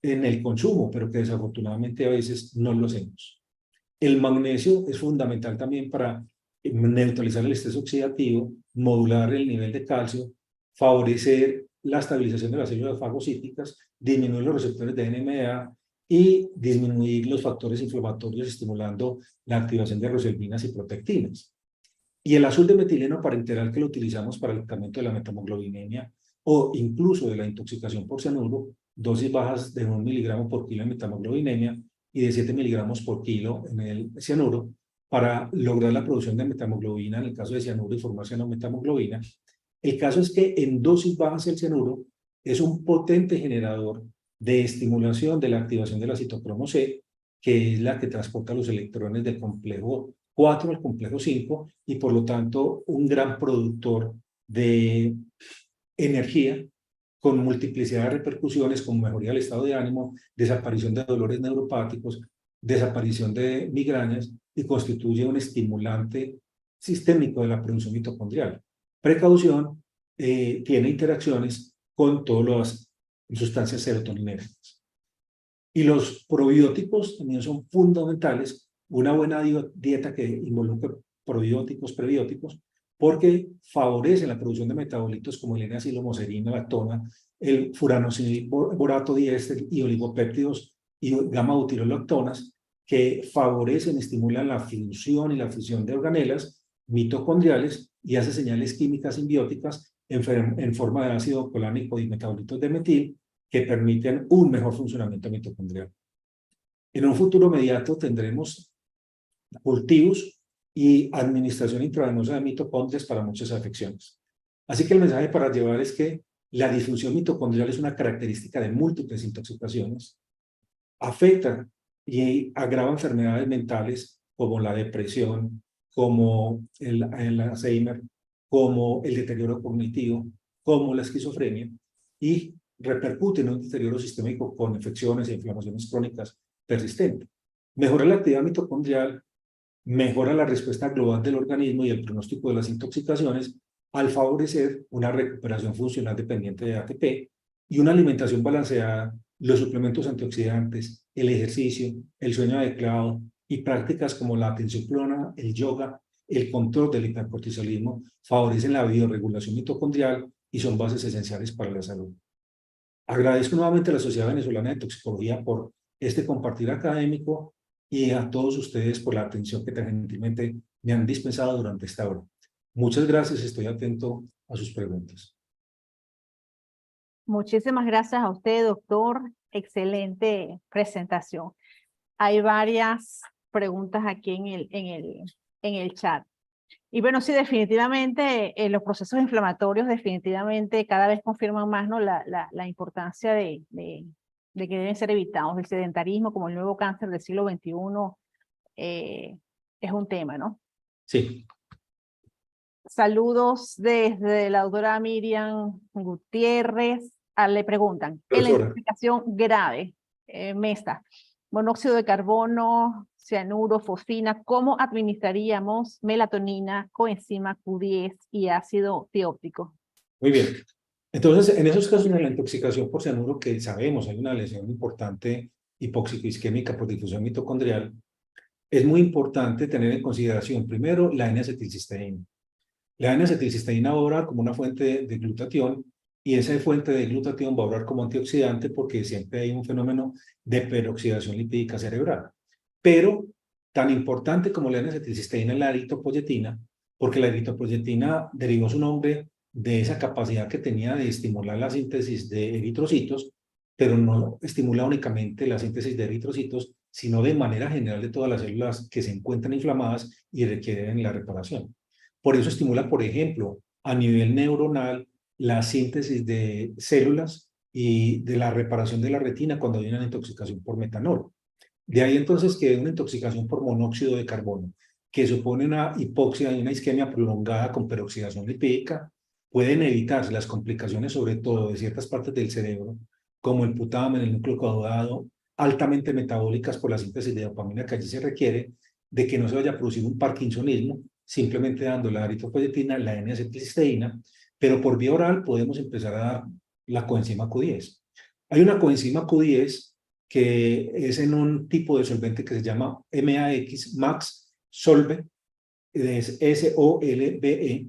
en el consumo, pero que desafortunadamente a veces no lo hacemos. El magnesio es fundamental también para neutralizar el estrés oxidativo, modular el nivel de calcio, favorecer la estabilización de las células fagocíticas, disminuir los receptores de NMDA y disminuir los factores inflamatorios, estimulando la activación de roselvinas y protectinas. Y el azul de metileno parenteral que lo utilizamos para el tratamiento de la metamoglobinemia o incluso de la intoxicación por cianuro, dosis bajas de 1 miligramo por kilo en metamoglobinemia y de 7 miligramos por kilo en el cianuro, para lograr la producción de metamoglobina en el caso de cianuro y formar cianometamoglobina. El caso es que en dosis bajas el cianuro es un potente generador de estimulación de la activación de la citocromo C, que es la que transporta los electrones del complejo 4 al complejo 5 y por lo tanto un gran productor de energía con multiplicidad de repercusiones como mejoría del estado de ánimo, desaparición de dolores neuropáticos, desaparición de migrañas y constituye un estimulante sistémico de la producción mitocondrial. Precaución, tiene interacciones con todas las sustancias serotoninérgicas. Y los probióticos también son fundamentales, una buena dieta que involucre probióticos, prebióticos, porque favorecen la producción de metabolitos como el N-acilhomoserina, lactona, el furanosinborato diéster y oligopéptidos y gamma-butirolactonas, que favorecen, estimulan la función y la fisión de organelas mitocondriales y hace señales químicas simbióticas en forma de ácido colánico y metabolitos de metil que permiten un mejor funcionamiento mitocondrial. En un futuro inmediato tendremos cultivos y administración intravenosa de mitocondrias para muchas afecciones. Así que el mensaje para llevar es que la disfunción mitocondrial es una característica de múltiples intoxicaciones, afecta y agrava enfermedades mentales como la depresión, como el Alzheimer, como el deterioro cognitivo, como la esquizofrenia, y repercute en un deterioro sistémico con infecciones e inflamaciones crónicas persistentes. Mejora la actividad mitocondrial, mejora la respuesta global del organismo y el pronóstico de las intoxicaciones al favorecer una recuperación funcional dependiente de ATP y una alimentación balanceada, los suplementos antioxidantes, el ejercicio, el sueño adecuado y prácticas como la atención plena, el yoga, el control del hipercortisolismo favorecen la biorregulación mitocondrial y son bases esenciales para la salud. Agradezco nuevamente a la Sociedad Venezolana de Toxicología por este compartir académico y a todos ustedes por la atención que tan gentilmente me han dispensado durante esta hora. Muchas gracias, estoy atento a sus preguntas. Muchísimas gracias a usted, doctor. Excelente presentación. Hay varias preguntas aquí en el chat. Y bueno, sí, definitivamente los procesos inflamatorios definitivamente cada vez confirman más, ¿no?, la importancia de que deben ser evitados. El sedentarismo como el nuevo cáncer del siglo XXI es un tema, ¿no? Sí. Saludos desde la doctora Miriam Gutiérrez. Le preguntan, en la intoxicación grave, MESA, monóxido de carbono, cianuro, fosfina, ¿cómo administraríamos melatonina, coenzima Q10 y ácido tióptico? Muy bien. Entonces, en esos casos de la intoxicación por cianuro, que sabemos hay una lesión importante hipóxico-isquémica por difusión mitocondrial, es muy importante tener en consideración primero la N-acetilcisteína. La N-acetilcisteína va a obrar como una fuente de glutatión y esa fuente de glutatión va a obrar como antioxidante porque siempre hay un fenómeno de peroxidación lipídica cerebral. Pero tan importante como la N-acetilcisteína es la eritropoyetina, porque la eritropoyetina derivó su nombre de esa capacidad que tenía de estimular la síntesis de eritrocitos, pero no estimula únicamente la síntesis de eritrocitos, sino de manera general de todas las células que se encuentran inflamadas y requieren la reparación. Por eso estimula, por ejemplo, a nivel neuronal, la síntesis de células y de la reparación de la retina cuando hay una intoxicación por metanol. De ahí entonces que una intoxicación por monóxido de carbono, que supone una hipoxia y una isquemia prolongada con peroxidación lipídica, pueden evitarse las complicaciones, sobre todo de ciertas partes del cerebro, como el putamen, el núcleo caudado, altamente metabólicas por la síntesis de dopamina que allí se requiere, de que no se vaya a producir un parkinsonismo, simplemente dando la eritropoyetina, la N-acetilcisteína, pero por vía oral podemos empezar a dar la coenzima Q10. Hay una coenzima Q10 que es en un tipo de solvente que se llama MAX Solve, es SOLVE,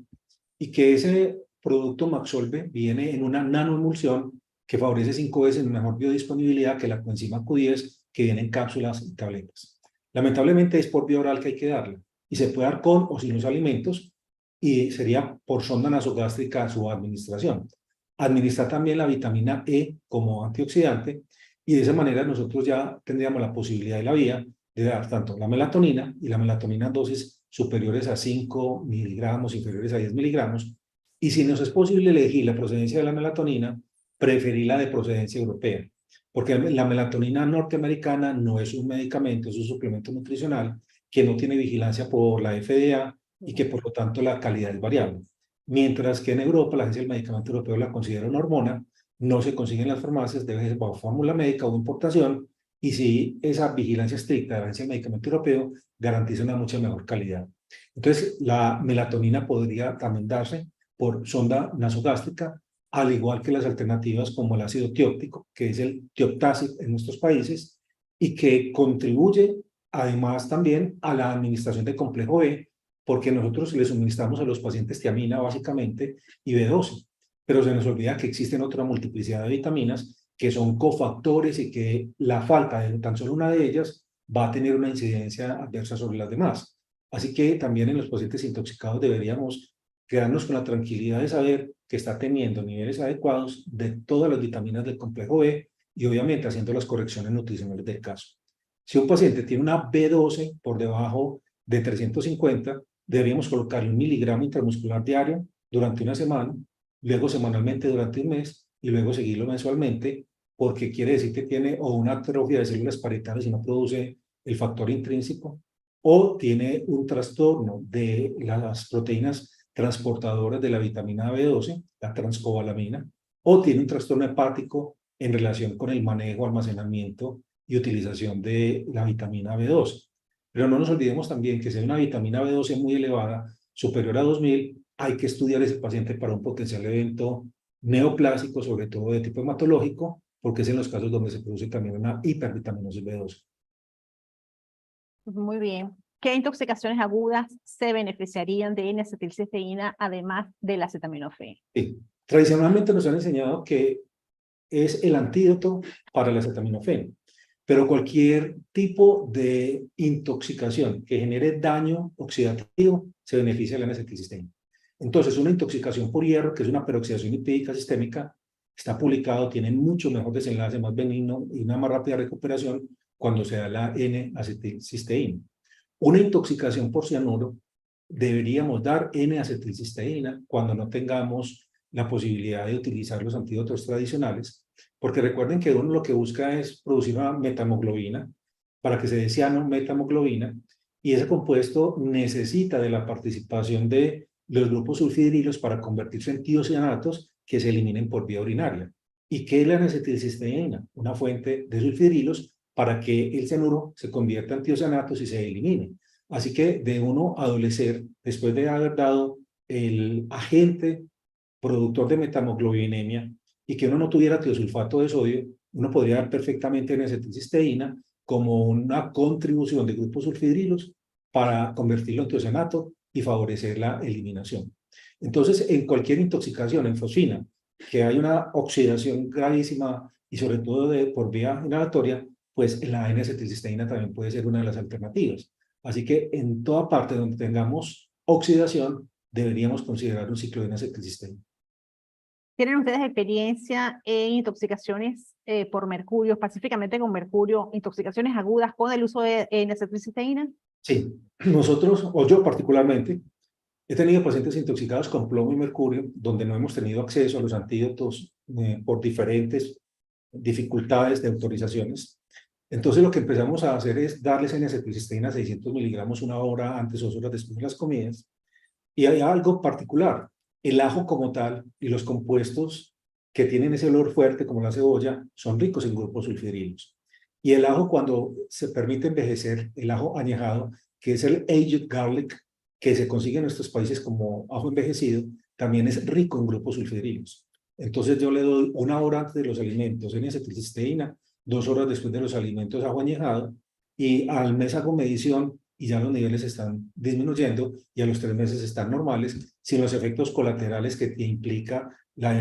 y que ese producto Maxolve viene en una nanoemulsión que favorece 5 veces mejor biodisponibilidad que la coenzima Q10 que viene en cápsulas y tabletas. Lamentablemente es por vía oral que hay que darla y se puede dar con o sin los alimentos y sería por sonda nasogástrica su administración. Administrar también la vitamina E como antioxidante y de esa manera nosotros ya tendríamos la posibilidad y la vía de dar tanto la melatonina y la melatonina en dosis superiores a 5 miligramos, inferiores a 10 miligramos, y si nos es posible elegir la procedencia de la melatonina, preferir la de procedencia europea, porque la melatonina norteamericana no es un medicamento, es un suplemento nutricional que no tiene vigilancia por la FDA y que por lo tanto la calidad es variable. Mientras que en Europa la Agencia del Medicamento Europeo la considera una hormona, no se consigue en las farmacias, debe ser bajo fórmula médica o importación, y si esa vigilancia estricta de la Agencia del Medicamento Europeo garantiza una mucha mejor calidad. Entonces, la melatonina podría también darse por sonda nasogástrica, al igual que las alternativas como el ácido tióptico, que es el Tioptacid en nuestros países, y que contribuye además también a la administración de complejo B, porque nosotros le suministramos a los pacientes tiamina básicamente y B12, pero se nos olvida que existen otra multiplicidad de vitaminas que son cofactores y que la falta de tan solo una de ellas va a tener una incidencia adversa sobre las demás. Así que también en los pacientes intoxicados deberíamos quedarnos con la tranquilidad de saber que está teniendo niveles adecuados de todas las vitaminas del complejo B y obviamente haciendo las correcciones nutricionales del caso. Si un paciente tiene una B12 por debajo de 350, deberíamos colocarle 1 miligramo intramuscular diario durante una semana, luego semanalmente durante un mes y luego seguirlo mensualmente, porque quiere decir que tiene o una atrofia de células parietales y no produce el factor intrínseco, o tiene un trastorno de las proteínas transportadoras de la vitamina B12, la transcobalamina, o tiene un trastorno hepático en relación con el manejo, almacenamiento y utilización de la vitamina B12. Pero no nos olvidemos también que si hay una vitamina B12 muy elevada, superior a 2000, hay que estudiar a ese paciente para un potencial evento neoplásico, sobre todo de tipo hematológico, porque es en los casos donde se produce también una hipervitaminosis B12. Muy bien. ¿Qué intoxicaciones agudas se beneficiarían de N-acetilcisteína además del acetaminofén? Sí. Tradicionalmente nos han enseñado que es el antídoto para el acetaminofén, pero cualquier tipo de intoxicación que genere daño oxidativo se beneficia de la N-acetilcisteína. Entonces, una intoxicación por hierro, que es una peroxidación lipídica sistémica, está publicado, tiene mucho mejor desenlace, más benigno y una más rápida recuperación cuando se da la N-acetilcisteína. Una intoxicación por cianuro, deberíamos dar N-acetilcisteína cuando no tengamos la posibilidad de utilizar los antídotos tradicionales, porque recuerden que uno lo que busca es producir una metahemoglobina para que se dé ciano-metahemoglobina, y ese compuesto necesita de la participación de los grupos sulfidrilos para convertirse en tiocianatos que se eliminen por vía urinaria. ¿Y qué es la N-acetilcisteína? Una fuente de sulfidrilos para que el cianuro se convierta en tiocianatos y se elimine. Así que de uno adolecer, después de haber dado el agente productor de metamoglobinemia y que uno no tuviera tiosulfato de sodio, uno podría dar perfectamente N-acetilcisteína como una contribución de grupos sulfidrilos para convertirlo en tiocianato y favorecer la eliminación. Entonces, en cualquier intoxicación en fosfina, que hay una oxidación gravísima y sobre todo por vía inhalatoria, pues la N-acetilcisteína también puede ser una de las alternativas. Así que en toda parte donde tengamos oxidación, deberíamos considerar un ciclo de N-acetilcisteína. ¿Tienen ustedes experiencia en intoxicaciones por mercurio, específicamente con mercurio, intoxicaciones agudas con el uso de N-acetilcisteína? Sí, nosotros, o yo particularmente, he tenido pacientes intoxicados con plomo y mercurio, donde no hemos tenido acceso a los antídotos por diferentes dificultades de autorizaciones. Entonces lo que empezamos a hacer es darles N-acetilcisteína 600 miligramos 1 hora antes o 2 horas después de las comidas. Y hay algo particular. El ajo como tal y los compuestos que tienen ese olor fuerte como la cebolla son ricos en grupos sulfidrilos. Y el ajo, cuando se permite envejecer, el ajo añejado, que es el aged garlic, que se consigue en nuestros países como ajo envejecido, también es rico en grupos sulfidrilos. Entonces yo le doy 1 hora antes de los alimentos N-acetilcisteína, 2 horas después de los alimentos ajo añejado, y al mes hago medición y ya los niveles están disminuyendo y a los 3 meses están normales, sin los efectos colaterales que implica la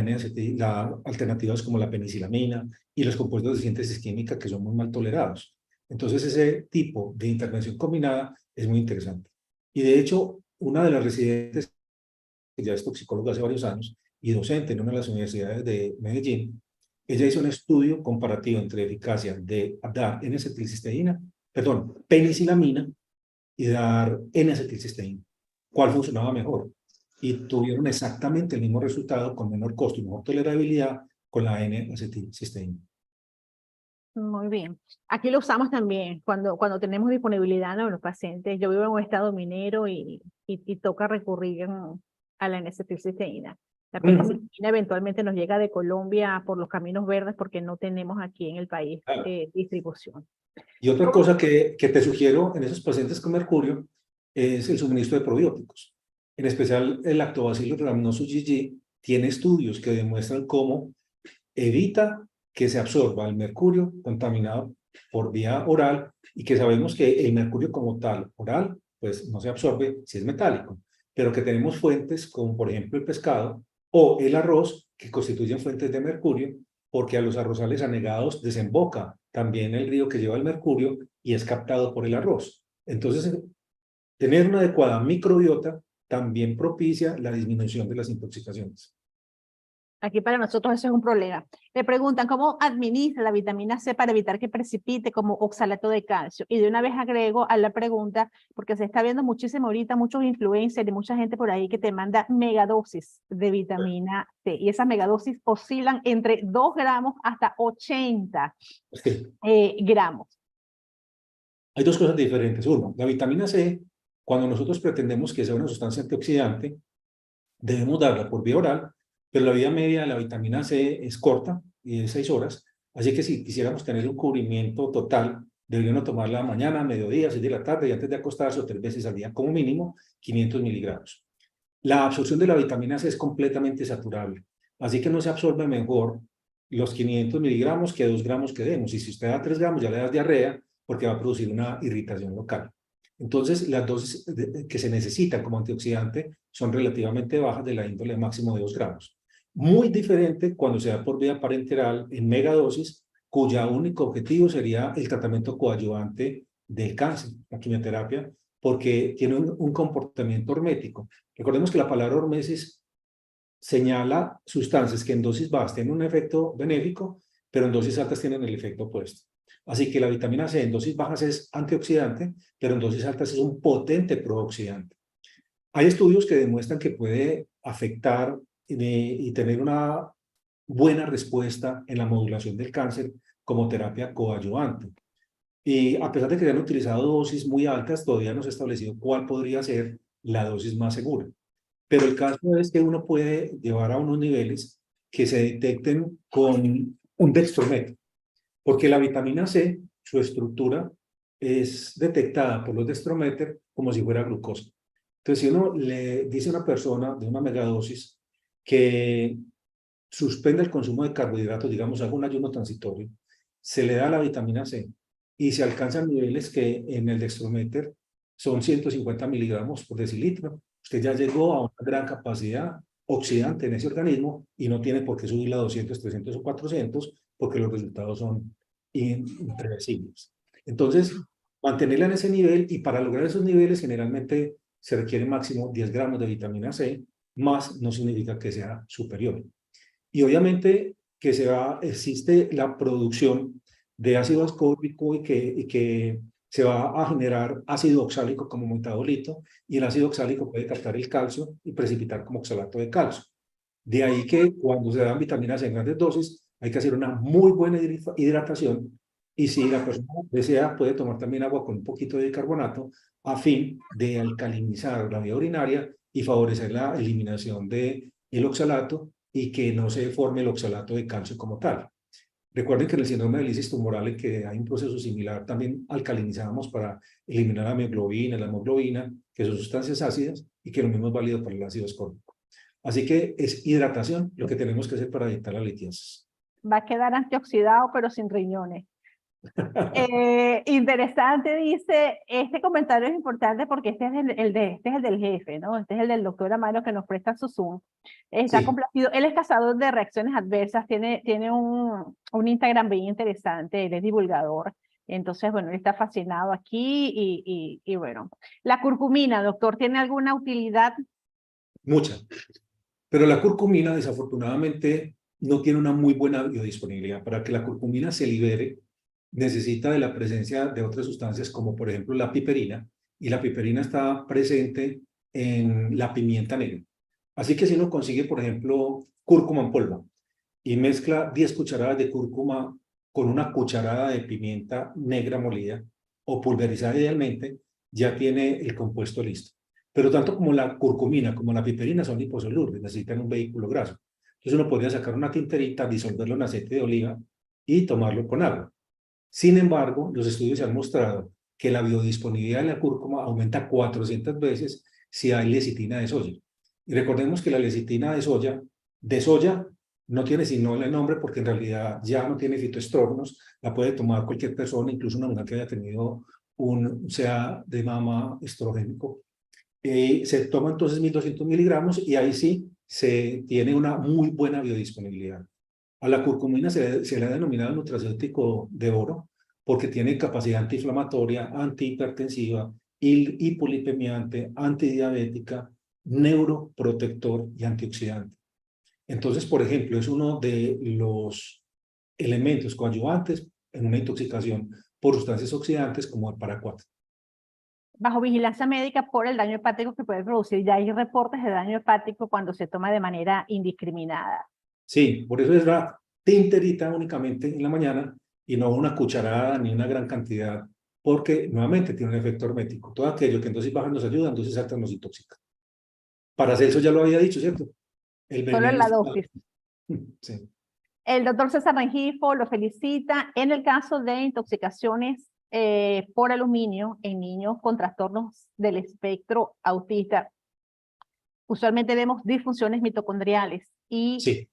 alternativas como la penicilamina y los compuestos de síntesis química que son muy mal tolerados. Entonces ese tipo de intervención combinada es muy interesante. Y de hecho, una de las residentes, que ya es toxicóloga hace varios años y docente en una de las universidades de Medellín, ella hizo un estudio comparativo entre eficacia de dar N-acetilcisteína, perdón, penicilamina y dar N-acetilcisteína. ¿Cuál funcionaba mejor? Y tuvieron exactamente el mismo resultado con menor costo y mejor tolerabilidad con la N-acetilcisteína. Muy bien. Aquí lo usamos también cuando tenemos disponibilidad en los pacientes. Yo vivo en un estado minero y toca recurrir a la N-acetilcisteína. La penicilina eventualmente nos llega de Colombia por los caminos verdes porque no tenemos aquí en el país distribución. Y otra cosa que te sugiero en esos pacientes con mercurio es el suministro de probióticos. En especial el Lactobacillus rhamnosus GG tiene estudios que demuestran cómo evita que se absorba el mercurio contaminado por vía oral y que sabemos que el mercurio como tal oral pues no se absorbe si es metálico, pero que tenemos fuentes como por ejemplo el pescado o el arroz que constituyen fuentes de mercurio porque a los arrozales anegados desemboca también el río que lleva el mercurio y es captado por el arroz. Entonces, tener una adecuada microbiota también propicia la disminución de las intoxicaciones. Aquí para nosotros eso es un problema. Le preguntan cómo administra la vitamina C para evitar que precipite como oxalato de calcio. Y de una vez agrego a la pregunta, porque se está viendo muchísimo ahorita, muchos influencers y mucha gente por ahí que te manda megadosis de vitamina C. Y esas megadosis oscilan entre 2 gramos hasta 80 Sí. Gramos. Hay dos cosas diferentes. Uno, la vitamina C, cuando nosotros pretendemos que sea una sustancia antioxidante, debemos darla por vía oral, pero la vida media de la vitamina C es corta y de 6 horas, así que si quisiéramos tener un cubrimiento total, deberíamos tomarla mañana, mediodía, 6 de la tarde y antes de acostarse o 3 veces al día, como mínimo 500 miligramos. La absorción de la vitamina C es completamente saturable, así que no se absorbe mejor los 500 miligramos que 2 gramos que demos, y si usted da 3 gramos ya le da diarrea porque va a producir una irritación local. Entonces, las dosis que se necesitan como antioxidante son relativamente bajas de la índole máximo de 2 gramos. Muy diferente cuando se da por vía parenteral en megadosis, cuyo único objetivo sería el tratamiento coadyuvante del cáncer, la quimioterapia, porque tiene un comportamiento hormético. Recordemos que la palabra hormesis señala sustancias que en dosis bajas tienen un efecto benéfico, pero en dosis altas tienen el efecto opuesto. Así que la vitamina C en dosis bajas es antioxidante, pero en dosis altas es un potente prooxidante. Hay estudios que demuestran que puede afectar y tener una buena respuesta en la modulación del cáncer como terapia coadyuvante. Y a pesar de que se han utilizado dosis muy altas, todavía no se ha establecido cuál podría ser la dosis más segura. Pero el caso es que uno puede llevar a unos niveles que se detecten con un dextrometro, porque la vitamina C, su estructura, es detectada por los dextrometers como si fuera glucosa. Entonces, si uno le dice a una persona de una megadosis que suspende el consumo de carbohidratos, digamos, haga un ayuno transitorio, se le da la vitamina C y se alcanzan niveles que en el dextrometer son 150 miligramos por decilitro. Usted ya llegó a una gran capacidad oxidante en ese organismo y no tiene por qué subirla a 200, 300 o 400 porque los resultados son impredecibles. Entonces, mantenerla en ese nivel y para lograr esos niveles generalmente se requiere máximo 10 gramos de vitamina C, más no significa que sea superior. Y obviamente que existe la producción de ácido ascórbico y que se va a generar ácido oxálico como metabolito, y el ácido oxálico puede captar el calcio y precipitar como oxalato de calcio. De ahí que cuando se dan vitaminas en grandes dosis, hay que hacer una muy buena hidratación, y si la persona desea, puede tomar también agua con un poquito de bicarbonato a fin de alcalinizar la vía urinaria y favorecer la eliminación del oxalato y que no se forme el oxalato de calcio como tal. Recuerden que en el síndrome de lisis tumorales, que hay un proceso similar, también alcalinizamos para eliminar la mioglobina, la hemoglobina, que son sustancias ácidas, y que lo mismo es válido para el ácido ascórbico. Así que es hidratación lo que tenemos que hacer para evitar la litiasis. Va a quedar antioxidado, pero sin riñones. Interesante, dice, este comentario es importante porque este es este es el del jefe, ¿no? Este es el del doctor Amaro que nos presta su Zoom. Está Sí. complacido. Él es cazador de reacciones adversas, tiene un Instagram bien interesante, él es divulgador. Entonces, bueno, él está fascinado aquí y bueno. La curcumina, doctor, ¿tiene alguna utilidad? Mucha. Pero la curcumina, desafortunadamente, no tiene una muy buena biodisponibilidad. Para que la curcumina se libere, necesita de la presencia de otras sustancias, como por ejemplo la piperina, y la piperina está presente en la pimienta negra. Así que si uno consigue, por ejemplo, cúrcuma en polvo y mezcla 10 cucharadas de cúrcuma con una cucharada de pimienta negra molida o pulverizada idealmente, ya tiene el compuesto listo. Pero tanto como la curcumina como la piperina son liposolubles, necesitan un vehículo graso. Entonces uno podría sacar una tinterita, disolverlo en aceite de oliva y tomarlo con agua. Sin embargo, los estudios han mostrado que la biodisponibilidad de la cúrcuma aumenta 400 veces si hay lecitina de soya. Y recordemos que la lecitina de soya no tiene sino el nombre porque en realidad ya no tiene fitoestrógenos, la puede tomar cualquier persona, incluso una mujer que haya tenido un CA de mama estrogénico. Se toma entonces 1200 miligramos y ahí sí se tiene una muy buena biodisponibilidad. A la curcumina se le ha denominado el nutracéutico de oro porque tiene capacidad antiinflamatoria, antihipertensiva, hipolipemiante, antidiabética, neuroprotector y antioxidante. Entonces, por ejemplo, es uno de los elementos coadyuvantes en una intoxicación por sustancias oxidantes como el paraquat. Bajo vigilancia médica por el daño hepático que puede producir. Ya hay reportes de daño hepático cuando se toma de manera indiscriminada. Sí, por eso es la tinterita únicamente en la mañana y no una cucharada ni una gran cantidad, porque nuevamente tiene un efecto hermético. Todo aquello que en dosis bajas nos ayuda, en dosis altas nos intoxica. Paracelso ya lo había dicho, ¿cierto? El Solo en veneno la está... dosis. Sí. El doctor César Rengifo lo felicita en el caso de intoxicaciones por aluminio en niños con trastornos del espectro autista. Usualmente vemos disfunciones mitocondriales y Sí.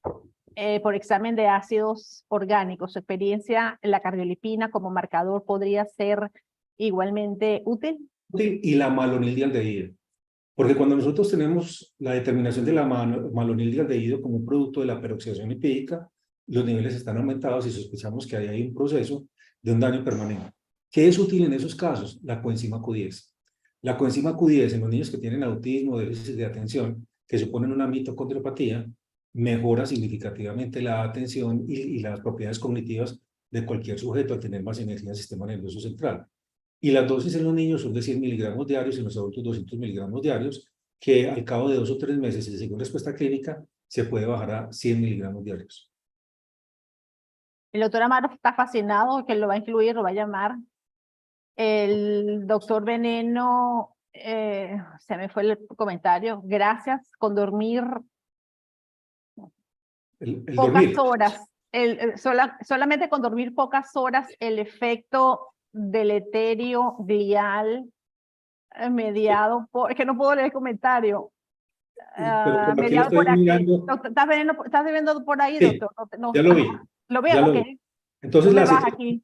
por examen de ácidos orgánicos. Su experiencia, la cardiolipina como marcador podría ser igualmente útil. Y la malonildialdehído. Porque cuando nosotros tenemos la determinación de la malonildialdehído como un producto de la peroxidación lipídica, los niveles están aumentados y sospechamos que hay un proceso de un daño permanente. ¿Qué es útil en esos casos? La coenzima Q10. La coenzima Q10 en los niños que tienen autismo o déficit de atención, que suponen una mitocondriopatía, mejora significativamente la atención y las propiedades cognitivas de cualquier sujeto al tener más energía del sistema nervioso central. Y las dosis en los niños son de 100 miligramos diarios y en los adultos 200 miligramos diarios, que al cabo de 2 o 3 meses y según respuesta clínica, se puede bajar a 100 miligramos diarios. El doctor Amaro está fascinado, que lo va a incluir, lo va a llamar. El doctor Veneno, se me fue el comentario, gracias, con dormir El pocas dormir. horas, solamente con dormir pocas horas, el efecto deleterio glial mediado por, es que no puedo leer el comentario, Pero por aquí lo mediado por estoy aquí. mirando. Doctor, ¿estás viendo por ahí, Sí, doctor? No, ya lo vi. lo veo, Ya lo ok. vi. Entonces, ¿Dónde la vas aquí?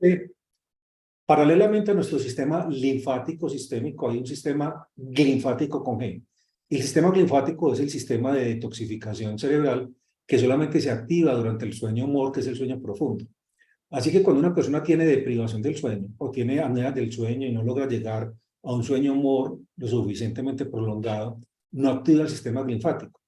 paralelamente a nuestro sistema linfático sistémico, hay un sistema linfático con G. El sistema linfático es el sistema de detoxificación cerebral que solamente se activa durante el sueño MOR, que es el sueño profundo. Así que cuando una persona tiene deprivación del sueño o tiene apnea del sueño y no logra llegar a un sueño MOR lo suficientemente prolongado, no activa el sistema linfático.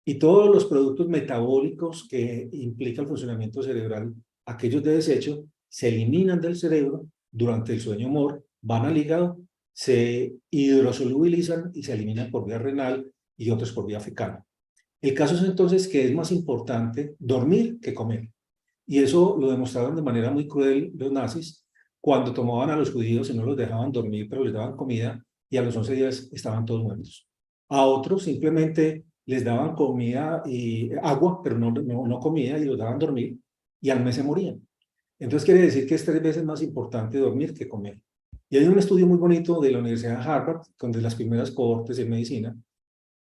Y todos los productos metabólicos que implica el funcionamiento cerebral, aquellos de desecho, se eliminan del cerebro durante el sueño MOR, van al hígado, se hidrosolubilizan y se eliminan por vía renal y otros por vía fecal. El caso es entonces que es más importante dormir que comer. Y eso lo demostraron de manera muy cruel los nazis cuando tomaban a los judíos y no los dejaban dormir, pero les daban comida y a los 11 días estaban todos muertos. A otros simplemente les daban comida y agua, pero no comida, y los daban dormir, y al mes se morían. Entonces quiere decir que es 3 veces más importante dormir que comer. Y hay un estudio muy bonito de la Universidad de Harvard, donde las primeras cohortes en medicina,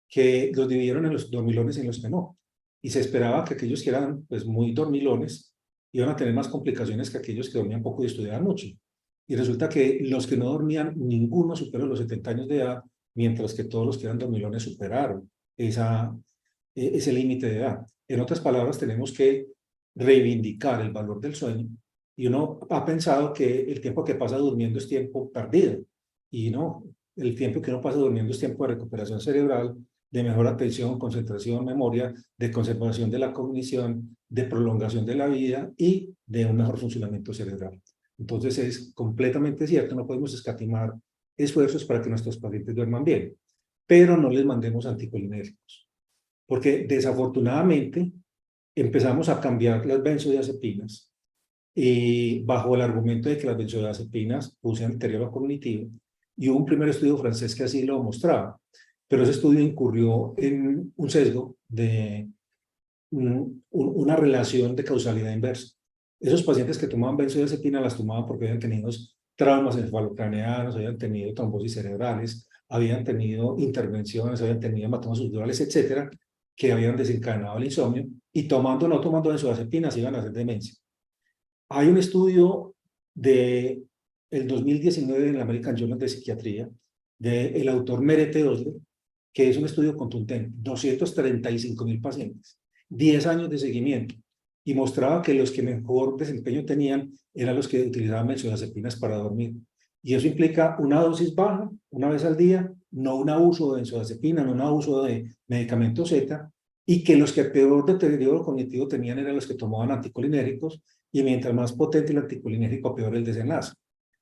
que los dividieron en los dormilones y en los que no. Y se esperaba que aquellos que eran pues, muy dormilones iban a tener más complicaciones que aquellos que dormían poco y estudiaban mucho. Y resulta que los que no dormían, ninguno superó los 70 años de edad, mientras que todos los que eran dormilones superaron ese límite de edad. En otras palabras, tenemos que reivindicar el valor del sueño, y uno ha pensado que el tiempo que pasa durmiendo es tiempo perdido, y no, el tiempo que uno pasa durmiendo es tiempo de recuperación cerebral, de mejor atención, concentración, memoria, de conservación de la cognición, de prolongación de la vida y de un mejor funcionamiento cerebral. Entonces es completamente cierto, no podemos escatimar esfuerzos para que nuestros pacientes duerman bien, pero no les mandemos anticolinérgicos, porque desafortunadamente empezamos a cambiar las benzodiazepinas y bajo el argumento de que las benzodiazepinas producen deterioro cognitivo, y hubo un primer estudio francés que así lo mostraba, pero ese estudio incurrió en un sesgo de una relación de causalidad inversa. Esos pacientes que tomaban benzodiazepinas las tomaban porque habían tenido traumas encefalocraneanos, habían tenido trombosis cerebrales, habían tenido intervenciones, habían tenido hematomas subdurales, etcétera, que habían desencadenado el insomnio, y tomando o no tomando benzodiazepinas iban a hacer demencia. Hay un estudio de el 2019 en el American Journal de Psiquiatría del autor Merete Osler, que es un estudio contundente, 235,000 pacientes, 10 años de seguimiento, y mostraba que los que mejor desempeño tenían eran los que utilizaban benzodiazepinas para dormir. Y eso implica una dosis baja, una vez al día, no un abuso de benzodiazepina, no un abuso de medicamento Z, y que los que peor deterioro cognitivo tenían eran los que tomaban anticolinérgicos, y mientras más potente el anticolinérgico, peor el desenlace.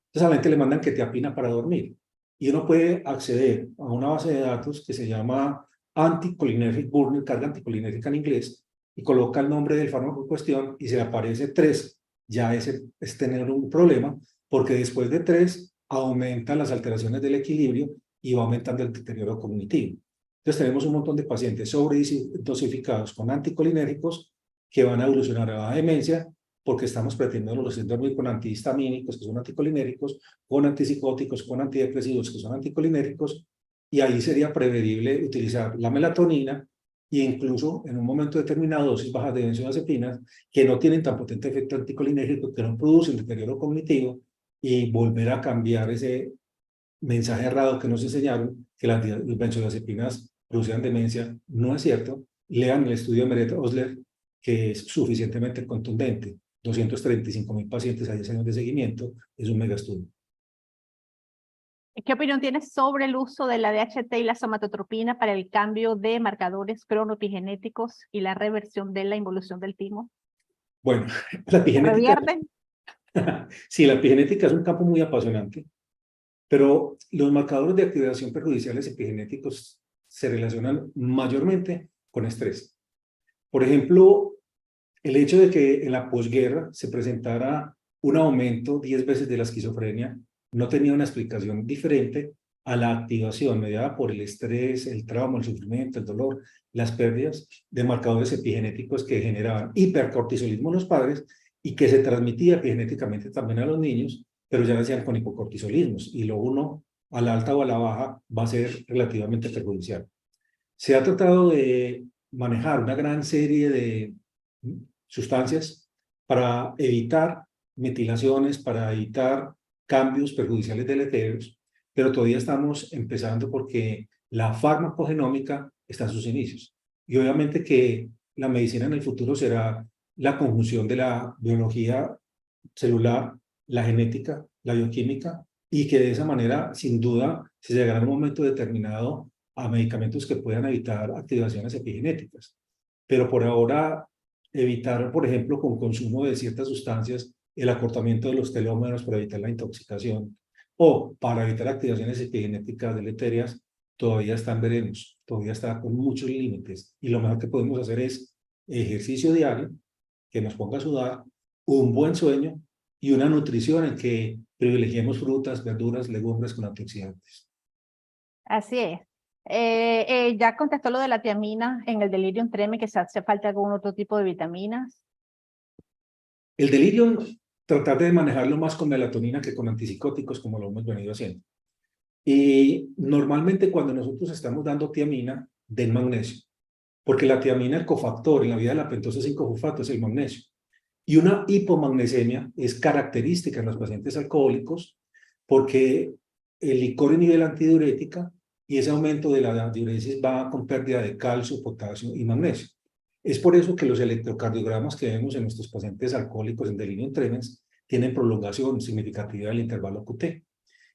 Entonces a la gente le mandan quetiapina para dormir, y uno puede acceder a una base de datos que se llama Anticholinergic Burden, carga anticolinérgica en inglés, y coloca el nombre del fármaco en cuestión y se le aparece 3, ya es tener un problema, porque después de 3 aumentan las alteraciones del equilibrio y va aumentando el deterioro cognitivo. Entonces tenemos un montón de pacientes sobredosificados con anticolinérgicos que van a evolucionar a la demencia, porque estamos pretendiendo los dormir con antihistamínicos, que son anticolinérgicos, con antipsicóticos, con antidepresivos, que son anticolinérgicos, y ahí sería preferible utilizar la melatonina, e incluso en un momento determinado dosis bajas de benzodiazepinas que no tienen tan potente efecto anticolinérgico, que no producen deterioro cognitivo, y volver a cambiar ese mensaje errado que nos enseñaron, que las benzodiazepinas producían demencia. No es cierto. Lean el estudio de Meret Osler, que es suficientemente contundente. 235,000 pacientes a 10 años de seguimiento, es un mega estudio. ¿Qué opinión tienes sobre el uso de la DHT y la somatotropina para el cambio de marcadores cronoepigenéticos y la reversión de la involución del timo? Bueno, la epigenética, ¿Revierten? sí, la epigenética es un campo muy apasionante, pero los marcadores de activación perjudiciales epigenéticos se relacionan mayormente con estrés. Por ejemplo, el hecho de que en la posguerra se presentara un aumento 10 veces de la esquizofrenia no tenía una explicación diferente a la activación mediada por el estrés, el trauma, el sufrimiento, el dolor, las pérdidas de marcadores epigenéticos que generaban hipercortisolismo en los padres y que se transmitía epigenéticamente también a los niños, pero ya nacían con hipocortisolismos, y lo uno a la alta o a la baja va a ser relativamente perjudicial. Se ha tratado de manejar una gran serie de sustancias para evitar metilaciones, para evitar cambios perjudiciales deleterios, pero todavía estamos empezando porque la farmacogenómica está en sus inicios. Y obviamente que la medicina en el futuro será la conjunción de la biología celular, la genética, la bioquímica, y que de esa manera, sin duda, se llegará a un momento determinado a medicamentos que puedan evitar activaciones epigenéticas. Pero por ahora, evitar, por ejemplo, con consumo de ciertas sustancias, el acortamiento de los telómeros para evitar la intoxicación, o para evitar activaciones epigenéticas deleterias, todavía está en veremos, todavía está con muchos límites. Y lo mejor que podemos hacer es ejercicio diario, que nos ponga a sudar, un buen sueño y una nutrición en que privilegiemos frutas, verduras, legumbres con antioxidantes. Así es. Ya contestó lo de la tiamina en el delirium tremens, que se hace falta algún otro tipo de vitaminas. El delirio, tratar de manejarlo más con melatonina que con antipsicóticos, como lo hemos venido haciendo. Y normalmente cuando nosotros estamos dando tiamina, den magnesio, porque la tiamina, el cofactor en la vida de la pentosa 5-fosfato es el magnesio. Y una hipomagnesemia es característica en los pacientes alcohólicos porque el licor inhibe la antidiurética y ese aumento de la diuresis va con pérdida de calcio, potasio y magnesio. Es por eso que los electrocardiogramas que vemos en nuestros pacientes alcohólicos en delirium tremens tienen prolongación significativa del intervalo QT.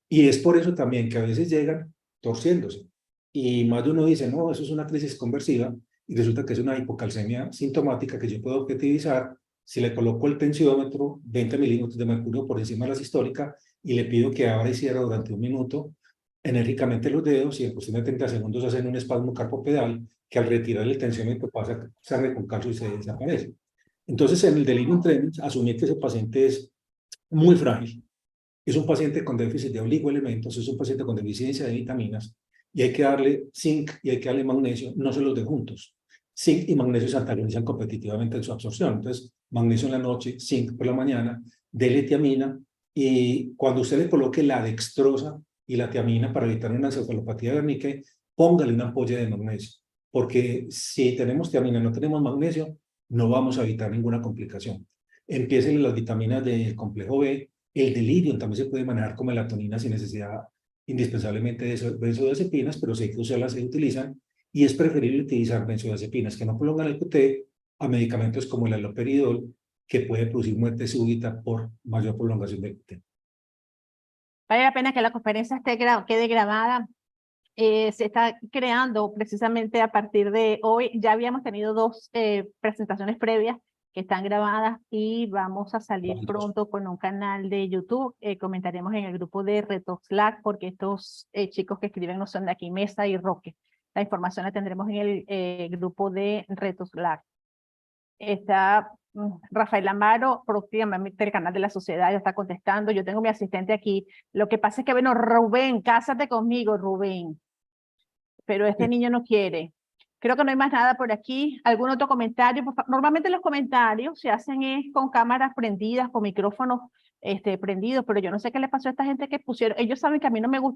Y es por eso también que a veces llegan torciéndose. Y más de uno dice, no, eso es una crisis conversiva, y resulta que es una hipocalcemia sintomática que yo puedo objetivizar si le coloco el tensiómetro, 20 milímetros de mercurio por encima de la sistólica, y le pido que abra y cierre durante 1 minuto enérgicamente los dedos, y en cuestión de 30 segundos hacen un espasmo carpopedal, que al retirar el tensiómetro pasa sangre con calcio y se desaparece. Entonces, en el delirium tremens, asumí que ese paciente es muy frágil, es un paciente con déficit de oligoelementos, es un paciente con deficiencia de vitaminas, y hay que darle zinc y hay que darle magnesio, no se los dé juntos. Zinc y magnesio se antagonizan competitivamente en su absorción. Entonces, magnesio en la noche, zinc por la mañana, dele tiamina, y cuando usted le coloque la dextrosa y la tiamina para evitar una encefalopatía de Wernicke, póngale una ampolla de magnesio, porque si tenemos tiamina y no tenemos magnesio, no vamos a evitar ninguna complicación. Empiecen las vitaminas del complejo B. El delirium también se puede manejar con melatonina sin necesidad indispensablemente de benzodiazepinas, pero sé que ustedes se utilizan, y es preferible utilizar benzodiazepinas que no prolongan el QT a medicamentos como el haloperidol, que puede producir muerte súbita por mayor prolongación del QT. Vale la pena que la conferencia quede grabada. Se está creando precisamente a partir de hoy. Ya habíamos tenido 2 presentaciones previas que están grabadas y vamos a salir pronto con un canal de YouTube. Comentaremos en el grupo de Retoslac, porque estos chicos que escriben no son de aquí, Mesa y Roque. La información la tendremos en el grupo de Retoslac. Está Rafael Amaro, próximamente el canal de la sociedad, ya está contestando. Yo tengo mi asistente aquí. Lo que pasa es que, bueno, Rubén, cásate conmigo, Rubén. Pero este niño no quiere. Creo que no hay más nada por aquí. ¿Algún otro comentario? Normalmente los comentarios se hacen con cámaras prendidas, con micrófonos prendidos, pero yo no sé qué le pasó a esta gente que pusieron. Ellos saben que a mí no me gusta